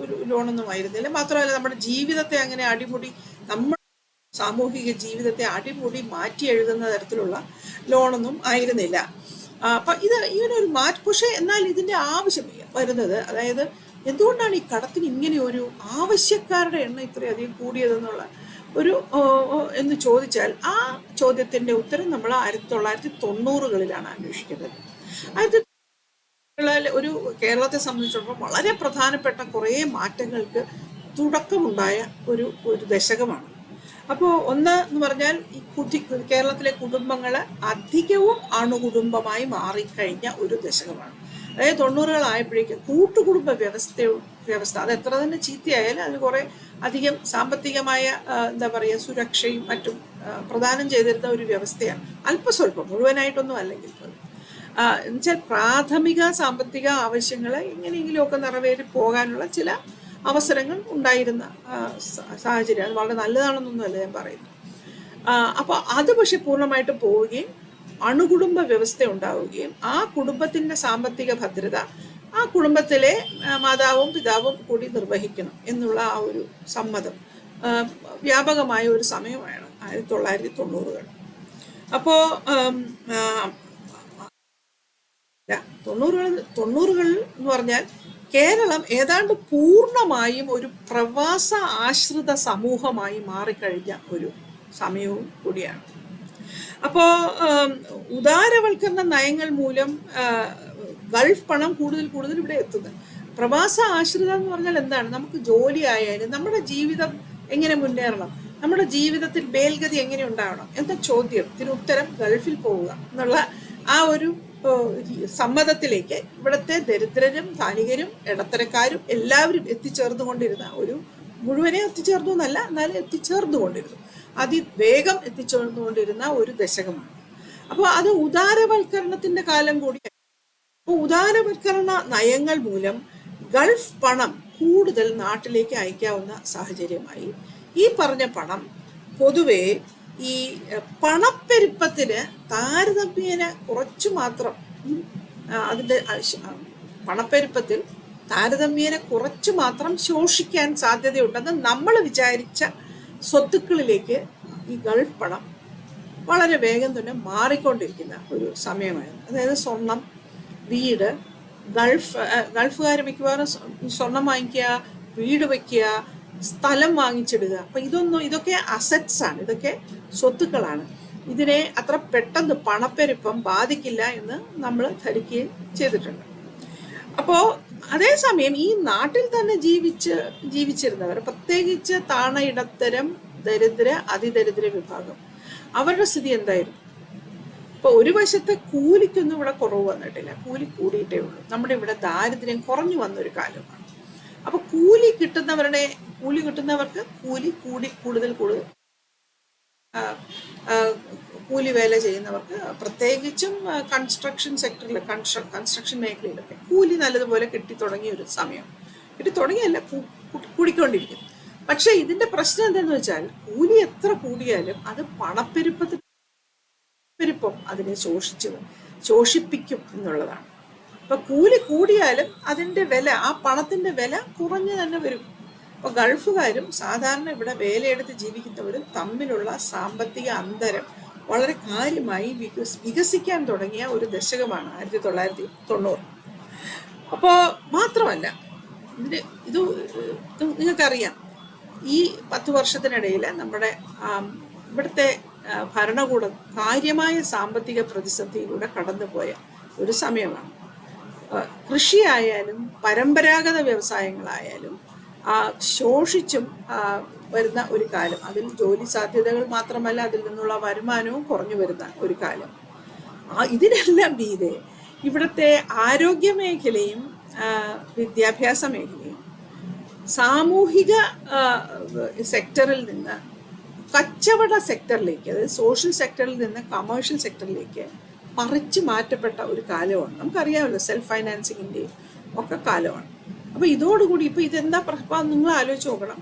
ലോണൊന്നും ആയിരുന്നില്ല. മാത്രമല്ല നമ്മുടെ ജീവിതത്തെ അങ്ങനെ അടിമുടി, നമ്മുടെ സാമൂഹിക ജീവിതത്തെ അടിമുടി മാറ്റി എഴുതുന്ന തരത്തിലുള്ള ലോണൊന്നും ആയിരുന്നില്ല. അപ്പം ഇങ്ങനൊരു പക്ഷേ എന്നാൽ ഇതിൻ്റെ ആവശ്യം വരുന്നത്, അതായത് എന്തുകൊണ്ടാണ് ഈ കടത്തിന് ഇങ്ങനെ ഒരു ആവശ്യക്കാരുടെ എണ്ണം ഇത്രയധികം കൂടിയതെന്നുള്ള എന്ന് ചോദിച്ചാൽ ആ ചോദ്യത്തിൻ്റെ ഉത്തരം നമ്മൾ 1990കളിലാണ് അന്വേഷിക്കുന്നത്. ഒരു കേരളത്തെ സംബന്ധിച്ചിടത്തോളം വളരെ പ്രധാനപ്പെട്ട കുറേ മാറ്റങ്ങൾക്ക് തുടക്കമുണ്ടായ ഒരു ദശകമാണ്. അപ്പോൾ ഒന്ന് എന്ന് പറഞ്ഞാൽ ഈ കേരളത്തിലെ കുടുംബങ്ങൾ അധികവും അണുകുടുംബമായി മാറിക്കഴിഞ്ഞ ഒരു ദശകമാണ്. അതായത് 90കളായപ്പോഴേക്കും കൂട്ടുകുടുംബ വ്യവസ്ഥ അത് എത്ര തന്നെ ചീത്തയായാലും അതിന് കുറേ അധികം സാമ്പത്തികമായ എന്താ പറയുക സുരക്ഷയും മറ്റും പ്രദാനം ചെയ്തിരുന്ന ഒരു വ്യവസ്ഥയാണ്. അല്പസ്വല്പം, മുഴുവനായിട്ടൊന്നും അല്ലെങ്കിൽ പോലും എന്നുവെച്ചാൽ പ്രാഥമിക സാമ്പത്തിക ആവശ്യങ്ങൾ എങ്ങനെയെങ്കിലുമൊക്കെ നിറവേറി പോകാനുള്ള ചില അവസരങ്ങൾ ഉണ്ടായിരുന്ന സാഹചര്യം. അത് വളരെ നല്ലതാണെന്നൊന്നുമല്ല ഞാൻ പറയുന്നത്. അപ്പോൾ അത് പക്ഷെ പൂർണ്ണമായിട്ട് പോവുകയും അണുകുടുംബ വ്യവസ്ഥ ഉണ്ടാവുകയും ആ കുടുംബത്തിൻ്റെ സാമ്പത്തിക ഭദ്രത ആ കുടുംബത്തിലെ മാതാവും പിതാവും കൂടി നിർവഹിക്കണം എന്നുള്ള ആ ഒരു സമ്മതം വ്യാപകമായ ഒരു സമയമാണ് 1990കൾ. അപ്പോൾ 90കൾ എന്ന് പറഞ്ഞാൽ കേരളം ഏതാണ്ട് പൂർണ്ണമായും ഒരു പ്രവാസ ആശ്രിത സമൂഹമായി മാറിക്കഴിഞ്ഞ ഒരു സമയവും കൂടിയാണ്. അപ്പോൾ ഉദാരവൽക്കരണ നയങ്ങൾ മൂലം ഗൾഫ് പണം കൂടുതൽ ഇവിടെ എത്തുന്നത്. പ്രവാസ ആശ്രിതം എന്ന് പറഞ്ഞാൽ എന്താണ്? നമുക്ക് ജോലി ആയാലും നമ്മുടെ ജീവിതം എങ്ങനെ മുന്നേറണം, നമ്മുടെ ജീവിതത്തിൽ മേൽഗതി എങ്ങനെ ഉണ്ടാവണം എന്ന ചോദ്യത്തിന് ഉത്തരം ഗൾഫിൽ പോവുക എന്നുള്ള ആ ഒരു സമ്മതത്തിലേക്ക് ഇവിടുത്തെ ദരിദ്രരും ധനികരും ഇടത്തരക്കാരും എല്ലാവരും എത്തിച്ചേർന്നുകൊണ്ടിരുന്ന മുഴുവനെ എത്തിച്ചേർന്നു എന്നല്ല, എന്നാലും എത്തിച്ചേർന്നുകൊണ്ടിരുന്നു, അതിവേഗം എത്തിച്ചേർന്നുകൊണ്ടിരുന്ന ഒരു ദശകമാണ്. അപ്പോൾ അത് ഉദാരവൽക്കരണത്തിന്റെ കാലം കൂടിയാണ്. അപ്പോൾ ഉദാരവൽക്കരണ നയങ്ങൾ മൂലം ഗൾഫ് പണം കൂടുതൽ നാട്ടിലേക്ക് അയക്കാവുന്ന സാഹചര്യമായി. ഈ പറഞ്ഞ പണം പൊതുവെ ഈ പണപ്പെരുപ്പത്തിന് താരതമ്യേന കുറച്ചു മാത്രം അതിൻ്റെ പണപ്പെരുപ്പത്തിൽ താരതമ്യേന കുറച്ചു മാത്രം ശോഷിക്കാൻ സാധ്യതയുണ്ടെന്ന് നമ്മൾ വിചാരിച്ച സ്വത്തുക്കളിലേക്ക് ഈ ഗൾഫ് പണം വളരെ വേഗം തന്നെ മാറിക്കൊണ്ടിരിക്കുന്ന ഒരു സമയമായിരുന്നു. അതായത് സ്വർണം, വീട്, ഗൾഫുകാർ മിക്കവാറും സ്വർണം വാങ്ങിക്കുക, വീട് വയ്ക്കുക, സ്ഥലം വാങ്ങിച്ചിടുക. അപ്പം ഇതൊക്കെ അസറ്റ്സ് ആണ്, ഇതൊക്കെ സ്വത്തുക്കളാണ്. ഇതിനെ അത്ര പെട്ടെന്ന് പണപ്പെരുപ്പം ബാധിക്കില്ല എന്ന് നമ്മൾ ധരിക്കുകയും ചെയ്തിട്ടുണ്ട്. അപ്പോൾ അതേസമയം ഈ നാട്ടിൽ തന്നെ ജീവിച്ചിരുന്നവർ, പ്രത്യേകിച്ച് താണ ഇടത്തരം ദരിദ്ര അതിദരിദ്ര വിഭാഗം, അവരുടെ സ്ഥിതി എന്തായിരുന്നു? ഇപ്പോൾ ഒരു വശത്തെ കൂലിക്കൊന്നും ഇവിടെ കുറവ് വന്നിട്ടില്ല, കൂലി കൂടിയിട്ടേ ഉള്ളൂ. നമ്മുടെ ഇവിടെ ദാരിദ്ര്യം കുറഞ്ഞു വന്നൊരു കാലമാണ്. അപ്പോൾ കൂലി കിട്ടുന്നവർക്ക് കൂലി കൂടുതൽ കൂലി വേല ചെയ്യുന്നവർക്ക്, പ്രത്യേകിച്ചും കൺസ്ട്രക്ഷൻ സെക്ടറിൽ, കൺസ്ട്രക്ഷൻ മേഖലയിലൊക്കെ കൂലി നല്ലതുപോലെ കിട്ടിത്തുടങ്ങിയ ഒരു സമയം. കിട്ടിത്തുടങ്ങിയല്ല, കൂടിക്കൊണ്ടിരിക്കുന്നു. പക്ഷേ ഇതിൻ്റെ പ്രശ്നം എന്താണെന്ന് വെച്ചാൽ കൂലി എത്ര കൂടിയാലും അത് പണപ്പെരുപ്പം അതിനെ ശോഷിപ്പിക്കും എന്നുള്ളതാണ്. അപ്പോൾ കൂലി കൂടിയാലും അതിൻ്റെ വില, ആ പണത്തിൻ്റെ വില കുറഞ്ഞു തന്നെ വരും. അപ്പോൾ ഗൾഫുകാരും സാധാരണ ഇവിടെ വേലയെടുത്ത് ജീവിക്കുന്നവരും തമ്മിലുള്ള സാമ്പത്തിക അന്തരം വളരെ കാര്യമായി വികസിക്കാൻ തുടങ്ങിയ ഒരു ദശകമാണ് 1990. അപ്പോൾ മാത്രമല്ല ഇത് നിങ്ങൾക്കറിയാം, ഈ 10 വർഷത്തിനിടയിൽ നമ്മുടെ ഇവിടുത്തെ ഭരണകൂടം കാര്യമായ സാമ്പത്തിക പ്രതിസന്ധിയിലൂടെ കടന്നുപോയ ഒരു സമയമാണ്. കൃഷിയായാലും പരമ്പരാഗത വ്യവസായങ്ങളായാലും ശോഷിച്ചും വരുന്ന ഒരു കാലം. അതിൽ ജോലി സാധ്യതകൾ മാത്രമല്ല, അതിൽ നിന്നുള്ള വരുമാനവും കുറഞ്ഞു വരുന്ന ഒരു കാലം. ഇതിനെല്ലാം മീതെ ഇവിടുത്തെ ആരോഗ്യ മേഖലയും വിദ്യാഭ്യാസ മേഖലയും സാമൂഹിക സെക്ടറിൽ നിന്ന് കച്ചവട സെക്ടറിലേക്ക്, അതായത് സോഷ്യൽ സെക്ടറിൽ നിന്ന് കമേഴ്ഷ്യൽ സെക്ടറിലേക്ക് മറിച്ച് മാറ്റപ്പെട്ട ഒരു കാലമാണ്. നമുക്കറിയാമല്ലോ, സെൽഫ് ഫൈനാൻസിങ്ങിൻ്റെയും ഒക്കെ കാലമാണ്. അപ്പോൾ ഇതോടുകൂടി ഇപ്പോൾ ഇതെന്താ നിങ്ങൾ ആലോചിച്ച് നോക്കണം.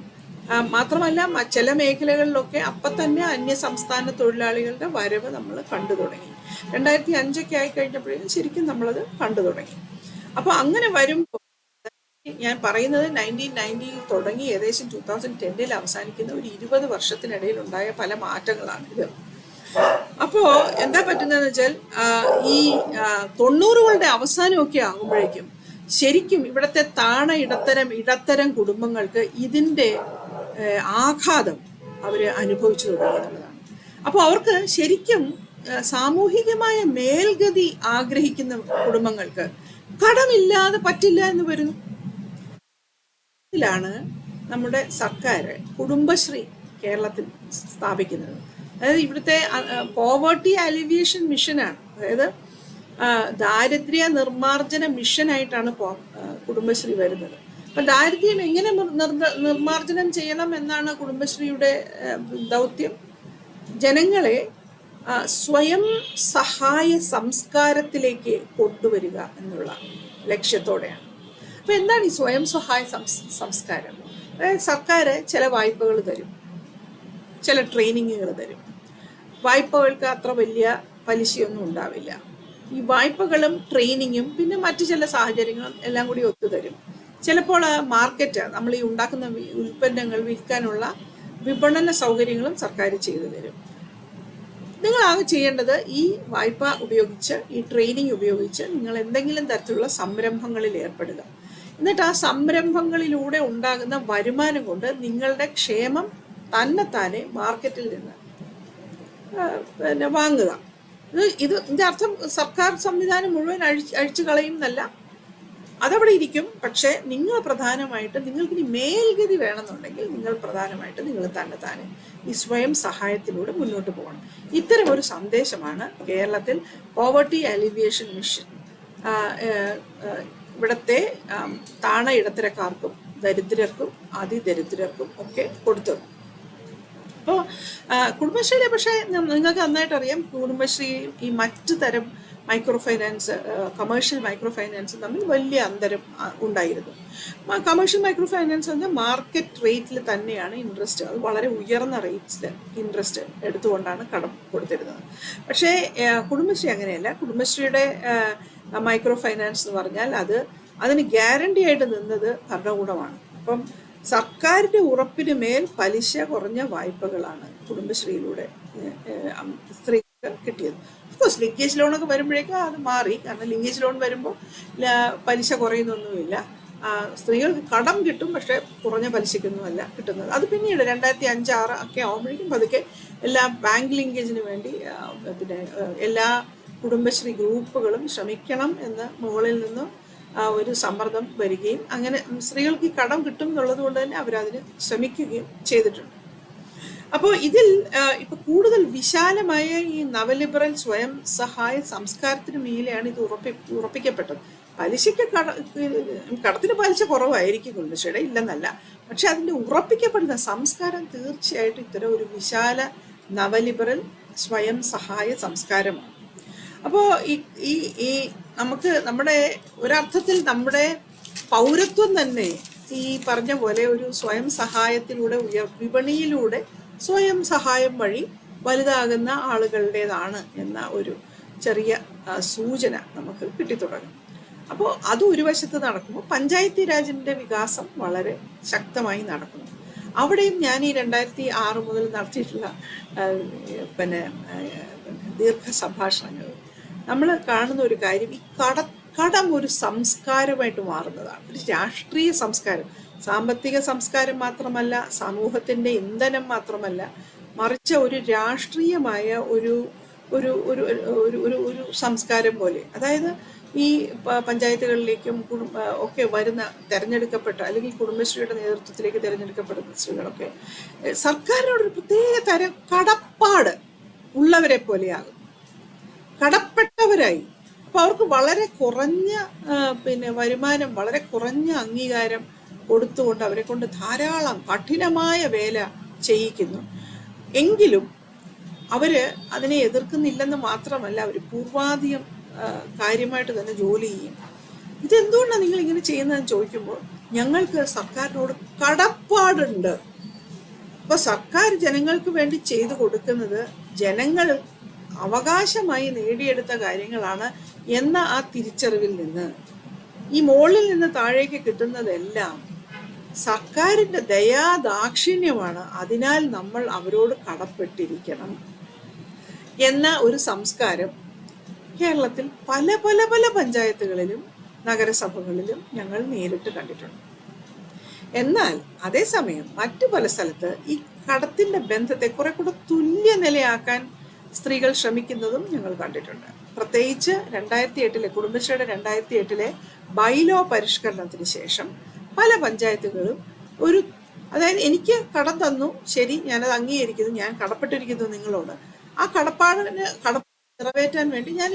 മാത്രമല്ല ചില മേഖലകളിലൊക്കെ അപ്പം തന്നെ അന്യ സംസ്ഥാന തൊഴിലാളികളുടെ വരവ് നമ്മൾ കണ്ടു തുടങ്ങി. 2005 ആയി കഴിഞ്ഞപ്പോഴേക്കും ശരിക്കും നമ്മളത് കണ്ടു തുടങ്ങി. അപ്പോൾ അങ്ങനെ വരുമ്പോൾ ഞാൻ പറയുന്നത് 1990 തുടങ്ങി ഏകദേശം 2010 അവസാനിക്കുന്ന ഒരു 20 വർഷത്തിനിടയിൽ ഉണ്ടായ പല മാറ്റങ്ങളാണ് ഇത്. അപ്പോൾ എന്താ പറ്റുന്നതെന്ന് വെച്ചാൽ ഈ 90കളുടെ അവസാനമൊക്കെ ആകുമ്പോഴേക്കും ശരിക്കും ഇവിടുത്തെ ഇടത്തരം കുടുംബങ്ങൾക്ക് ഇതിൻ്റെ ആഘാതം അവർ അനുഭവിച്ചു തുടങ്ങി എന്നുള്ളതാണ്. അപ്പോൾ അവർക്ക് ശരിക്കും സാമൂഹികമായ മേൽഗതി ആഗ്രഹിക്കുന്ന കുടുംബങ്ങൾക്ക് കടമില്ലാതെ പറ്റില്ല എന്ന് വരുന്നു. ാണ് നമ്മുടെ സർക്കാർ കുടുംബശ്രീ കേരളത്തിൽ സ്ഥാപിക്കുന്നത്. അതായത് ഇവിടുത്തെ പോവേർട്ടി അലിവിയേഷൻ മിഷനാണ്. അതായത് ദാരിദ്ര്യ നിർമ്മാർജ്ജന മിഷനായിട്ടാണ് കുടുംബശ്രീ വരുന്നത്. അപ്പം ദാരിദ്ര്യം എങ്ങനെ നിർമ്മാർജ്ജനം ചെയ്യണം എന്നാണ് കുടുംബശ്രീയുടെ ദൗത്യം. ജനങ്ങളെ സ്വയം സഹായ സംസ്കാരത്തിലേക്ക് കൊണ്ടുവരിക എന്നുള്ള ലക്ഷ്യത്തോടെയാണ്. അപ്പം എന്താണ് ഈ സ്വയം സഹായ സംസ്കാരം? അതായത് സർക്കാർ ചില വായ്പകൾ തരും, ചില ട്രെയിനിങ്ങുകൾ തരും. വായ്പകൾക്ക് അത്ര വലിയ പലിശയൊന്നും ഉണ്ടാവില്ല. ഈ വായ്പകളും ട്രെയിനിങ്ങും പിന്നെ മറ്റു ചില സാഹചര്യങ്ങളും എല്ലാം കൂടി ഒത്തുതരും. ചിലപ്പോൾ മാർക്കറ്റ്, നമ്മൾ ഈ ഉണ്ടാക്കുന്ന ഉൽപ്പന്നങ്ങൾ വിൽക്കാനുള്ള വിപണന സൗകര്യങ്ങളും സർക്കാർ ചെയ്തു തരും. നിങ്ങളാകെ ചെയ്യേണ്ടത് ഈ വായ്പ ഉപയോഗിച്ച്, ഈ ട്രെയിനിങ് ഉപയോഗിച്ച് നിങ്ങൾ എന്തെങ്കിലും തരത്തിലുള്ള സംരംഭങ്ങളിൽ ഏർപ്പെടുക. എന്നിട്ട് ആ സംരംഭങ്ങളിലൂടെ ഉണ്ടാകുന്ന വരുമാനം കൊണ്ട് നിങ്ങളുടെ ക്ഷേമം തന്നെത്താനെ മാർക്കറ്റിൽ നിന്ന് വാങ്ങുക. ഇതിൻ്റെ അർത്ഥം സർക്കാർ സംവിധാനം മുഴുവൻ അഴിച്ചു കളയും എന്നല്ല, അതവിടെ ഇരിക്കും. പക്ഷേ നിങ്ങൾക്കിനി മേൽഗതി വേണമെന്നുണ്ടെങ്കിൽ നിങ്ങൾ പ്രധാനമായിട്ട് നിങ്ങൾ തന്നെത്താനെ ഈ സ്വയം സഹായത്തിലൂടെ മുന്നോട്ട് പോകണം. ഇത്തരം ഒരു സന്ദേശമാണ് കേരളത്തിൽ പോവർട്ടി അലിവിയേഷൻ മിഷൻ ഇവിടുത്തെ ഇടത്തരക്കാർക്കും ദരിദ്രർക്കും അതിദരിദ്രർക്കും ഒക്കെ കൊടുത്തത്. അപ്പോൾ കുടുംബശ്രീയിലെ, പക്ഷേ നിങ്ങൾക്ക് നന്നായിട്ട് അറിയാം, കുടുംബശ്രീ ഈ മറ്റു തരം മൈക്രോ ഫൈനാൻസ്, കമേഴ്ഷ്യൽ മൈക്രോ ഫൈനാൻസും തമ്മിൽ വലിയ അന്തരം ഉണ്ടായിരുന്നു. കമേഴ്ഷ്യൽ മൈക്രോ ഫൈനാൻസ് പറഞ്ഞാൽ മാർക്കറ്റ് റേറ്റിൽ തന്നെയാണ് ഇൻട്രസ്റ്റ്, അത് വളരെ ഉയർന്ന റേറ്റ്സിൽ ഇൻട്രസ്റ്റ് എടുത്തുകൊണ്ടാണ് കടം കൊടുത്തിരുന്നത്. പക്ഷേ കുടുംബശ്രീ അങ്ങനെയല്ല. കുടുംബശ്രീയുടെ മൈക്രോ ഫൈനാൻസ് എന്ന് പറഞ്ഞാൽ അതിന് ഗ്യാരണ്ടി ആയിട്ട് നിന്നത് ഭരണകൂടമാണ്. അപ്പം സർക്കാരിൻ്റെ ഉറപ്പിന് മേൽ പലിശ കുറഞ്ഞ വായ്പകളാണ് കുടുംബശ്രീയിലൂടെ സ്ത്രീക്ക് കിട്ടിയത്. ഓഫ്കോഴ്സ് ലിങ്കേജ് ലോണൊക്കെ വരുമ്പോഴേക്കും അത് മാറി. കാരണം ലിങ്കേജ് ലോൺ വരുമ്പോൾ പലിശ കുറയുന്നൊന്നുമില്ല. സ്ത്രീകൾക്ക് കടം കിട്ടും, പക്ഷേ കുറഞ്ഞ പലിശയ്ക്കൊന്നുമല്ല കിട്ടുന്നത്. അത് പിന്നീട് 2005-2006 ഒക്കെ ആകുമ്പോഴേക്കും പതുക്കെ എല്ലാ ബാങ്ക് ലിങ്കേജിന് വേണ്ടി പിന്നെ എല്ലാ കുടുംബശ്രീ ഗ്രൂപ്പുകളും ശ്രമിക്കണം എന്ന് മുകളിൽ നിന്ന് ഒരു സമ്മർദ്ദം വരികയും അങ്ങനെ സ്ത്രീകൾക്ക് കടം കിട്ടും എന്നുള്ളത് കൊണ്ട് തന്നെ അവരതിന് ശ്രമിക്കുകയും ചെയ്തിട്ടുണ്ട്. അപ്പോൾ ഇതിൽ ഇപ്പോൾ കൂടുതൽ വിശാലമായ ഈ നവലിബറൽ സ്വയം സഹായ സംസ്കാരത്തിന് മേലെയാണ് ഇത് ഉറപ്പിക്കപ്പെട്ടത്. പലിശയ്ക്ക് കടത്തിന് പലിശ കുറവായിരിക്കും കുടുംബശ്രീയുടെ, ഇല്ലെന്നല്ല. പക്ഷെ അതിൻ്റെ ഉറപ്പിക്കപ്പെടുന്ന സംസ്കാരം തീർച്ചയായിട്ടും ഇത്തരം ഒരു വിശാല നവലിബറൽ സ്വയം സഹായ സംസ്കാരമാണ്. അപ്പോൾ ഈ നമുക്ക് ഒരർത്ഥത്തിൽ നമ്മുടെ പൗരത്വം തന്നെ ഈ പറഞ്ഞ പോലെ ഒരു സ്വയം സഹായത്തിലൂടെ വിപണിയിലൂടെ സ്വയം സഹായം വഴി വലുതാകുന്ന ആളുകളുടേതാണ് എന്ന ഒരു ചെറിയ സൂചന നമുക്ക് കിട്ടിത്തുടങ്ങും. അപ്പോൾ അത് ഒരു വശത്ത് നടക്കുമ്പോൾ പഞ്ചായത്തി രാജിൻ്റെ വികാസം വളരെ ശക്തമായി നടക്കുന്നു. അവിടെയും ഞാൻ ഈ 2006 മുതൽ നടത്തിയിട്ടുള്ള പിന്നെ ദീർഘ സംഭാഷണങ്ങൾ നമ്മൾ കാണുന്ന ഒരു കാര്യം, ഈ കടം ഒരു സംസ്കാരമായിട്ട് മാറുന്നതാണ്. ഒരു രാഷ്ട്രീയ സംസ്കാരം, സാമ്പത്തിക സംസ്കാരം മാത്രമല്ല, സമൂഹത്തിൻ്റെ ഇന്ധനം മാത്രമല്ല, മറിച്ച് ഒരു രാഷ്ട്രീയമായ ഒരു ഒരു ഒരു ഒരു ഒരു സംസ്കാരം പോലെ. അതായത് ഈ പഞ്ചായത്തുകളിലേക്കും ഒക്കെ വരുന്ന തിരഞ്ഞെടുക്കപ്പെട്ട അല്ലെങ്കിൽ കുടുംബശ്രീയുടെ നേതൃത്വത്തിലേക്ക് തിരഞ്ഞെടുക്കപ്പെടുന്ന സ്ത്രീകളൊക്കെ സർക്കാരിനോടൊരു പ്രത്യേക തരം കടപ്പാട് ഉള്ളവരെ പോലെയാകും, കടപ്പെട്ടവരായി. അപ്പോൾ അവർക്ക് വളരെ കുറഞ്ഞ വരുമാനം, വളരെ കുറഞ്ഞ അംഗീകാരം കൊടുത്തുകൊണ്ട് അവരെ കൊണ്ട് ധാരാളം കഠിനമായ വേല ചെയ്യിക്കുന്നു. എങ്കിലും അവർ അതിനെ എതിർക്കുന്നില്ലെന്ന് മാത്രമല്ല, അവർ പൂർവാധികം കാര്യമായിട്ട് തന്നെ ജോലി ചെയ്യും. ഇതെന്തുകൊണ്ടാണ് നിങ്ങൾ ഇങ്ങനെ ചെയ്യുന്നതെന്ന് ചോദിക്കുമ്പോൾ ഞങ്ങൾക്ക് സർക്കാരിനോട് കടപ്പാടുണ്ട്. അപ്പോൾ സർക്കാർ ജനങ്ങൾക്ക് വേണ്ടി ചെയ്തു കൊടുക്കുന്നത് ജനങ്ങൾ അവകാശമായി നേടിയെടുത്ത കാര്യങ്ങളാണ് എന്ന ആ തിരിച്ചറിവിൽ നിന്ന് ഈ മുകളിൽ നിന്ന് താഴേക്ക് കിട്ടുന്നതെല്ലാം സർക്കാരിൻ്റെ ദയാദാക്ഷിണ്യമാണ്, അതിനാൽ നമ്മൾ അവരോട് കടപ്പെട്ടിരിക്കണം എന്ന ഒരു സംസ്കാരം കേരളത്തിൽ പല പല പല പഞ്ചായത്തുകളിലും നഗരസഭകളിലും ഞങ്ങൾ നേരിട്ട് കണ്ടിട്ടുണ്ട്. എന്നാൽ അതേസമയം മറ്റു പല സ്ഥലത്ത് ഈ കടത്തിൻ്റെ ബന്ധത്തെ കുറെ കൂടെ തുല്യ നിലയാക്കാൻ സ്ത്രീകൾ ശ്രമിക്കുന്നതും ഞങ്ങൾ കണ്ടിട്ടുണ്ട്. പ്രത്യേകിച്ച് 2008 കുടുംബശ്രീയുടെ 2008 ബൈലോ പരിഷ്കരണത്തിന് ശേഷം പല പഞ്ചായത്തുകളും അതായത് എനിക്ക് കടം തന്നു, ശരി, ഞാനത് അംഗീകരിക്കുന്നു, ഞാൻ കടപ്പെട്ടിരിക്കുന്നു നിങ്ങളോട്, ആ കട നിറവേറ്റാൻ വേണ്ടി ഞാൻ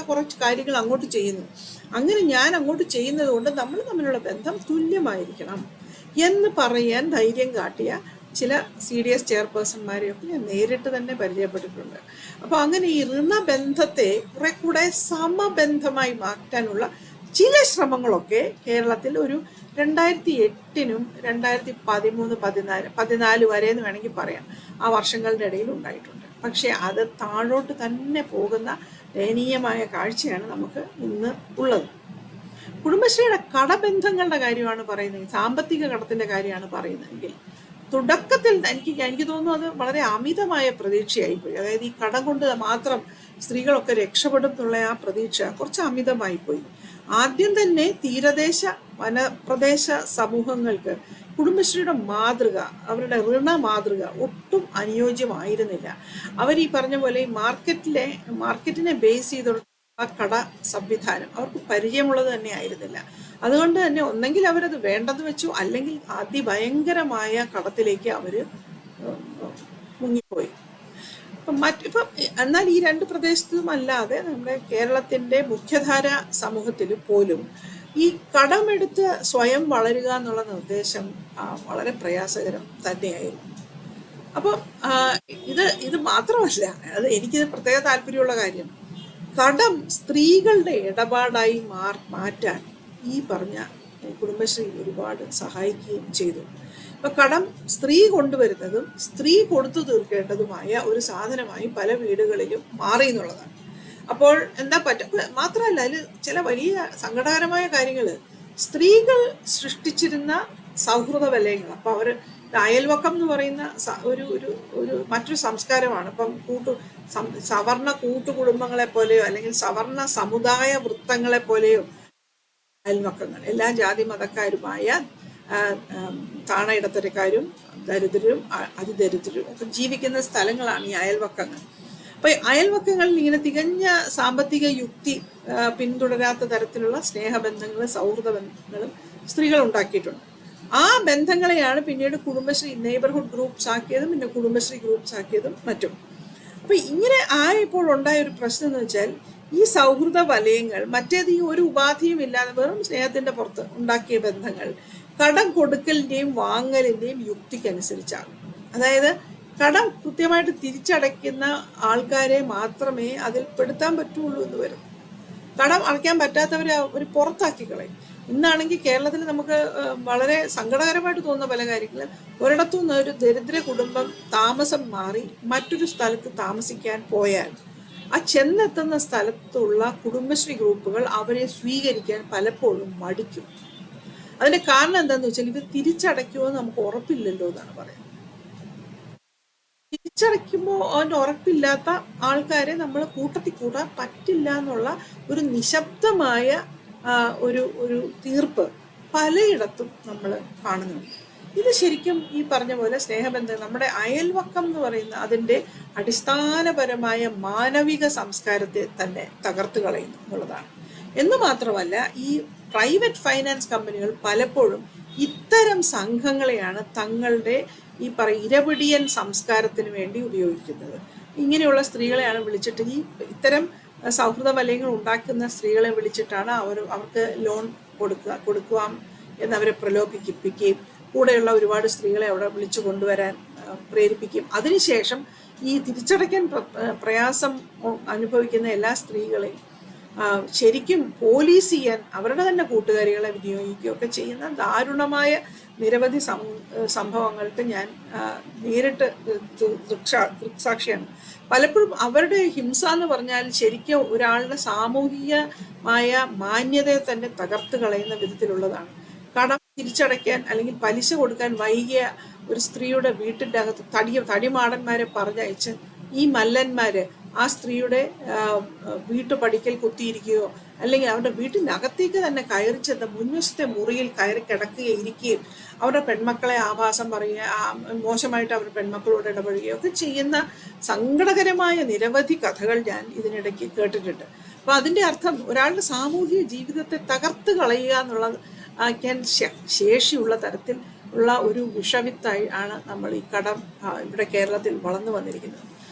കുറച്ച് കാര്യങ്ങൾ അങ്ങോട്ട് ചെയ്യുന്നു. അങ്ങനെ ഞാൻ അങ്ങോട്ട് ചെയ്യുന്നത് കൊണ്ട് നമ്മൾ തമ്മിലുള്ള ബന്ധം തുല്യമായിരിക്കണം എന്ന് പറയാൻ ധൈര്യം കാട്ടിയ ചില CDS ചെയർപേഴ്സൺമാരെയൊക്കെ ഞാൻ നേരിട്ട് തന്നെ പരിചയപ്പെട്ടിട്ടുണ്ട്. അപ്പോൾ അങ്ങനെ ഈ ഋണബന്ധത്തെ കുറെ കൂടെ സമബന്ധമായി മാറ്റാനുള്ള ചില ശ്രമങ്ങളൊക്കെ കേരളത്തിൽ ഒരു 2008 2013 14 വരെ എന്ന് വേണമെങ്കിൽ പറയാം, ആ വർഷങ്ങളുടെ ഇടയിൽ ഉണ്ടായിട്ടുണ്ട്. പക്ഷെ അത് താഴോട്ട് തന്നെ പോകുന്ന ദയനീയമായ കാഴ്ചയാണ് നമുക്ക് ഇന്ന് ഉള്ളത്. കുടുംബശ്രീയുടെ കടബന്ധങ്ങളുടെ കാര്യമാണ് പറയുന്നത്, സാമ്പത്തിക കടത്തിന്റെ കാര്യമാണ് പറയുന്നതെങ്കിൽ തുടക്കത്തിൽ എനിക്ക് തോന്നുന്നു അത് വളരെ അമിതമായ പ്രതീക്ഷയായിപ്പോയി. അതായത് ഈ കടം കൊണ്ട് മാത്രം സ്ത്രീകളൊക്കെ രക്ഷപ്പെടും എന്നുള്ള ആ പ്രതീക്ഷ കുറച്ച് അമിതമായി പോയി. ആദ്യം തന്നെ തീരദേശ വനപ്രദേശ സമൂഹങ്ങൾക്ക് കുടുംബശ്രീയുടെ മാതൃക, അവരുടെ ഋണ മാതൃക ഒട്ടും അനുയോജ്യമായിരുന്നില്ല. അവർ ഈ പറഞ്ഞ പോലെ ഈ മാർക്കറ്റിനെ ബേസ് ചെയ്തുള്ള കട സംവിധാനം അവർക്ക് പരിചയമുള്ളത് തന്നെ ആയിരുന്നില്ല. അതുകൊണ്ട് തന്നെ ഒന്നെങ്കിൽ അവരത് വേണ്ടെന്ന് വെച്ചു, അല്ലെങ്കിൽ അതിഭയങ്കരമായ കടത്തിലേക്ക് അവർ മുങ്ങിപ്പോയി. എന്നാൽ ഈ രണ്ട് പ്രദേശത്തും അല്ലാതെ നമ്മുടെ കേരളത്തിൻ്റെ മുഖ്യധാര സമൂഹത്തിൽ പോലും ഈ കടമെടുത്ത് സ്വയം വളരുക എന്നുള്ള നിർദ്ദേശം വളരെ പ്രയാസകരം തന്നെയായിരുന്നു. അപ്പം ഇത് മാത്രമല്ല, അത് എനിക്ക് പ്രത്യേക താല്പര്യമുള്ള കാര്യം, കടം സ്ത്രീകളുടെ ഇടപാടായി മാറ്റാൻ ഈ പറഞ്ഞ കുടുംബശ്രീ ഒരുപാട് സഹായിക്കുകയും ചെയ്തു. ഇപ്പം കടം സ്ത്രീ കൊണ്ടുവരുന്നതും സ്ത്രീ കൊടുത്തു തീർക്കേണ്ടതുമായ ഒരു സാധനമായി പല വീടുകളിലും മാറി എന്നുള്ളതാണ്. അപ്പോൾ എന്താ മാത്രമല്ല, അതിൽ ചില വലിയ സങ്കടകരമായ കാര്യങ്ങൾ, സ്ത്രീകൾ സൃഷ്ടിച്ചിരുന്ന സൗഹൃദ വലയങ്ങൾ. അപ്പം അവർ അയൽവക്കം എന്ന് പറയുന്ന ഒരു മറ്റൊരു സംസ്കാരമാണ്. ഇപ്പം സവർണ കൂട്ടുകുടുംബങ്ങളെ പോലെയോ അല്ലെങ്കിൽ സവർണ സമുദായ വൃത്തങ്ങളെ പോലെയോ അയൽവക്കങ്ങൾ, എല്ലാ ജാതി മതക്കാരുമായ താണ ഇടത്തരക്കാരും ദരിദ്രരും അതിദരിദ്രരും ഒക്കെ ജീവിക്കുന്ന സ്ഥലങ്ങളാണ് ഈ അയൽവക്കങ്ങൾ. അപ്പോൾ അയൽവക്കങ്ങളിൽ ഇങ്ങനെ തികഞ്ഞ സാമ്പത്തിക യുക്തി പിന്തുടരാത്ത തരത്തിലുള്ള സ്നേഹബന്ധങ്ങളും സൗഹൃദ ബന്ധങ്ങളും സ്ത്രീകൾ ഉണ്ടാക്കിയിട്ടുണ്ട്. ആ ബന്ധങ്ങളെയാണ് പിന്നീട് കുടുംബശ്രീ നെയ്ബർഹുഡ് ഗ്രൂപ്പ്സ് ആക്കിയതും പിന്നെ കുടുംബശ്രീ ഗ്രൂപ്പ്സ് ആക്കിയതും മറ്റും. അപ്പോൾ ഇങ്ങനെ ആയപ്പോൾ ഉണ്ടായ ഒരു പ്രശ്നം എന്ന് വെച്ചാൽ, ഈ സൗഹൃദ വലയങ്ങൾ മറ്റേത് ഈ ഒരു ഉപാധിയും ഇല്ലാതെ വെറും സ്നേഹത്തിന്റെ പുറത്ത് ഉണ്ടാക്കിയ ബന്ധങ്ങൾ കടം കൊടുക്കലിന്റെയും വാങ്ങലിന്റെയും യുക്തിക്കനുസരിച്ചാണ്. അതായത് കടം കൃത്യമായിട്ട് തിരിച്ചടയ്ക്കുന്ന ആൾക്കാരെ മാത്രമേ അതിൽ പെടുത്താൻ പറ്റുള്ളൂ എന്ന് വരും. കടം അടയ്ക്കാൻ പറ്റാത്തവരെ അവർ പുറത്താക്കി കളയും. ഇന്നാണെങ്കിൽ കേരളത്തിൽ നമുക്ക് വളരെ സങ്കടകരമായിട്ട് തോന്നുന്ന പല കാര്യങ്ങളും, ഒരിടത്തുനിന്ന് ഒരു ദരിദ്ര കുടുംബം താമസം മാറി മറ്റൊരു സ്ഥലത്ത് താമസിക്കാൻ പോയാൽ ആ ചെന്നെത്തുന്ന സ്ഥലത്തുള്ള കുടുംബശ്രീ ഗ്രൂപ്പുകൾ അവരെ സ്വീകരിക്കാൻ പലപ്പോഴും മടിക്കും. അതിന്റെ കാരണം എന്താണെന്ന് വെച്ചാൽ, ഇവർ തിരിച്ചടയ്ക്കുമോ എന്ന് നമുക്ക് ഉറപ്പില്ലല്ലോ എന്നാണ് പറയുന്നത്. തിരിച്ചടയ്ക്കുമ്പോൾ അതിൻ്റെ ഉറപ്പില്ലാത്ത ആൾക്കാരെ നമ്മൾ കൂട്ടത്തിൽ കൂടാൻ പറ്റില്ല എന്നുള്ള ഒരു നിശബ്ദമായ ഒരു തീർപ്പ് പലയിടത്തും നമ്മൾ കാണുന്നുണ്ട്. ഇത് ശരിക്കും ഈ പറഞ്ഞ പോലെ സ്നേഹബന്ധം, നമ്മുടെ അയൽവക്കം എന്ന് പറയുന്ന അതിൻ്റെ അടിസ്ഥാനപരമായ മാനവിക സംസ്കാരത്തെ തന്നെ തകർത്ത് കളയുന്നു എന്നുള്ളതാണ്. എന്ന് മാത്രമല്ല, ഈ പ്രൈവറ്റ് ഫൈനാൻസ് കമ്പനികൾ പലപ്പോഴും ഇത്തരം സംഘങ്ങളെയാണ് തങ്ങളുടെ ഈ ഇരപിടിയൻ സംസ്കാരത്തിന് വേണ്ടി ഉപയോഗിക്കുന്നത്. ഇങ്ങനെയുള്ള സ്ത്രീകളെയാണ് വിളിച്ചിട്ട് ഇത്തരം സൗഹൃദ വലയങ്ങൾ ഉണ്ടാക്കുന്ന സ്ത്രീകളെ വിളിച്ചിട്ടാണ് അവർക്ക് ലോൺ കൊടുക്കാം എന്നവരെ പ്രലോഭിപ്പിക്കുകയും കൂടെയുള്ള ഒരുപാട് സ്ത്രീകളെ അവിടെ വിളിച്ചു കൊണ്ടുവരാൻ പ്രേരിപ്പിക്കും. അതിനുശേഷം ഈ തിരിച്ചടയ്ക്കാൻ പ്രയാസം അനുഭവിക്കുന്ന എല്ലാ സ്ത്രീകളെയും ശരിക്കും പോലീസ് ചെയ്യാൻ അവരുടെ തന്നെ കൂട്ടുകാരികളെ വിനിയോഗിക്കുകയൊക്കെ ചെയ്യുന്ന ദാരുണമായ നിരവധി സംഭവങ്ങൾക്ക് ഞാൻ നേരിട്ട് ദൃക്സാക്ഷിയാണ്. പലപ്പോഴും അവരുടെ ഹിംസ എന്ന് പറഞ്ഞാൽ ശരിക്കും ഒരാളുടെ സാമൂഹികമായ മാന്യതയെ തന്നെ തകർത്ത് കളയുന്ന വിധത്തിലുള്ളതാണ്. കടം തിരിച്ചടയ്ക്കാൻ അല്ലെങ്കിൽ പലിശ കൊടുക്കാൻ വൈകിയ ഒരു സ്ത്രീയുടെ വീട്ടിൻ്റെ അകത്ത് തടിമാടന്മാരെ പറഞ്ഞയച്ച് ഈ മല്ലന്മാര് ആ സ്ത്രീയുടെ വീട്ടുപടിക്കൽ കുത്തിയിരിക്കുകയോ അല്ലെങ്കിൽ അവരുടെ വീട്ടിനകത്തേക്ക് തന്നെ കയറി ചെന്ന് മുൻവശത്തെ മുറിയിൽ കയറി കിടക്കുകയും ഇരിക്കുകയും അവരുടെ പെൺമക്കളെ ആഭാസം പറയുക, മോശമായിട്ട് അവരുടെ പെൺമക്കളോട് ഇടപെടുകയോ ഒക്കെ ചെയ്യുന്ന സങ്കടകരമായ നിരവധി കഥകൾ ഞാൻ ഇതിനിടയ്ക്ക് കേട്ടിട്ടുണ്ട്. അപ്പോൾ അതിൻ്റെ അർത്ഥം ഒരാളുടെ സാമൂഹിക ജീവിതത്തെ തകർത്ത് കളയുക എന്നുള്ളത് ശേഷിയുള്ള തരത്തിൽ ഉള്ള ഒരു വിഷവിത്തായി ആണ് നമ്മൾ ഈ കടം ഇവിടെ കേരളത്തിൽ വളർന്നു വന്നിരിക്കുന്നത്.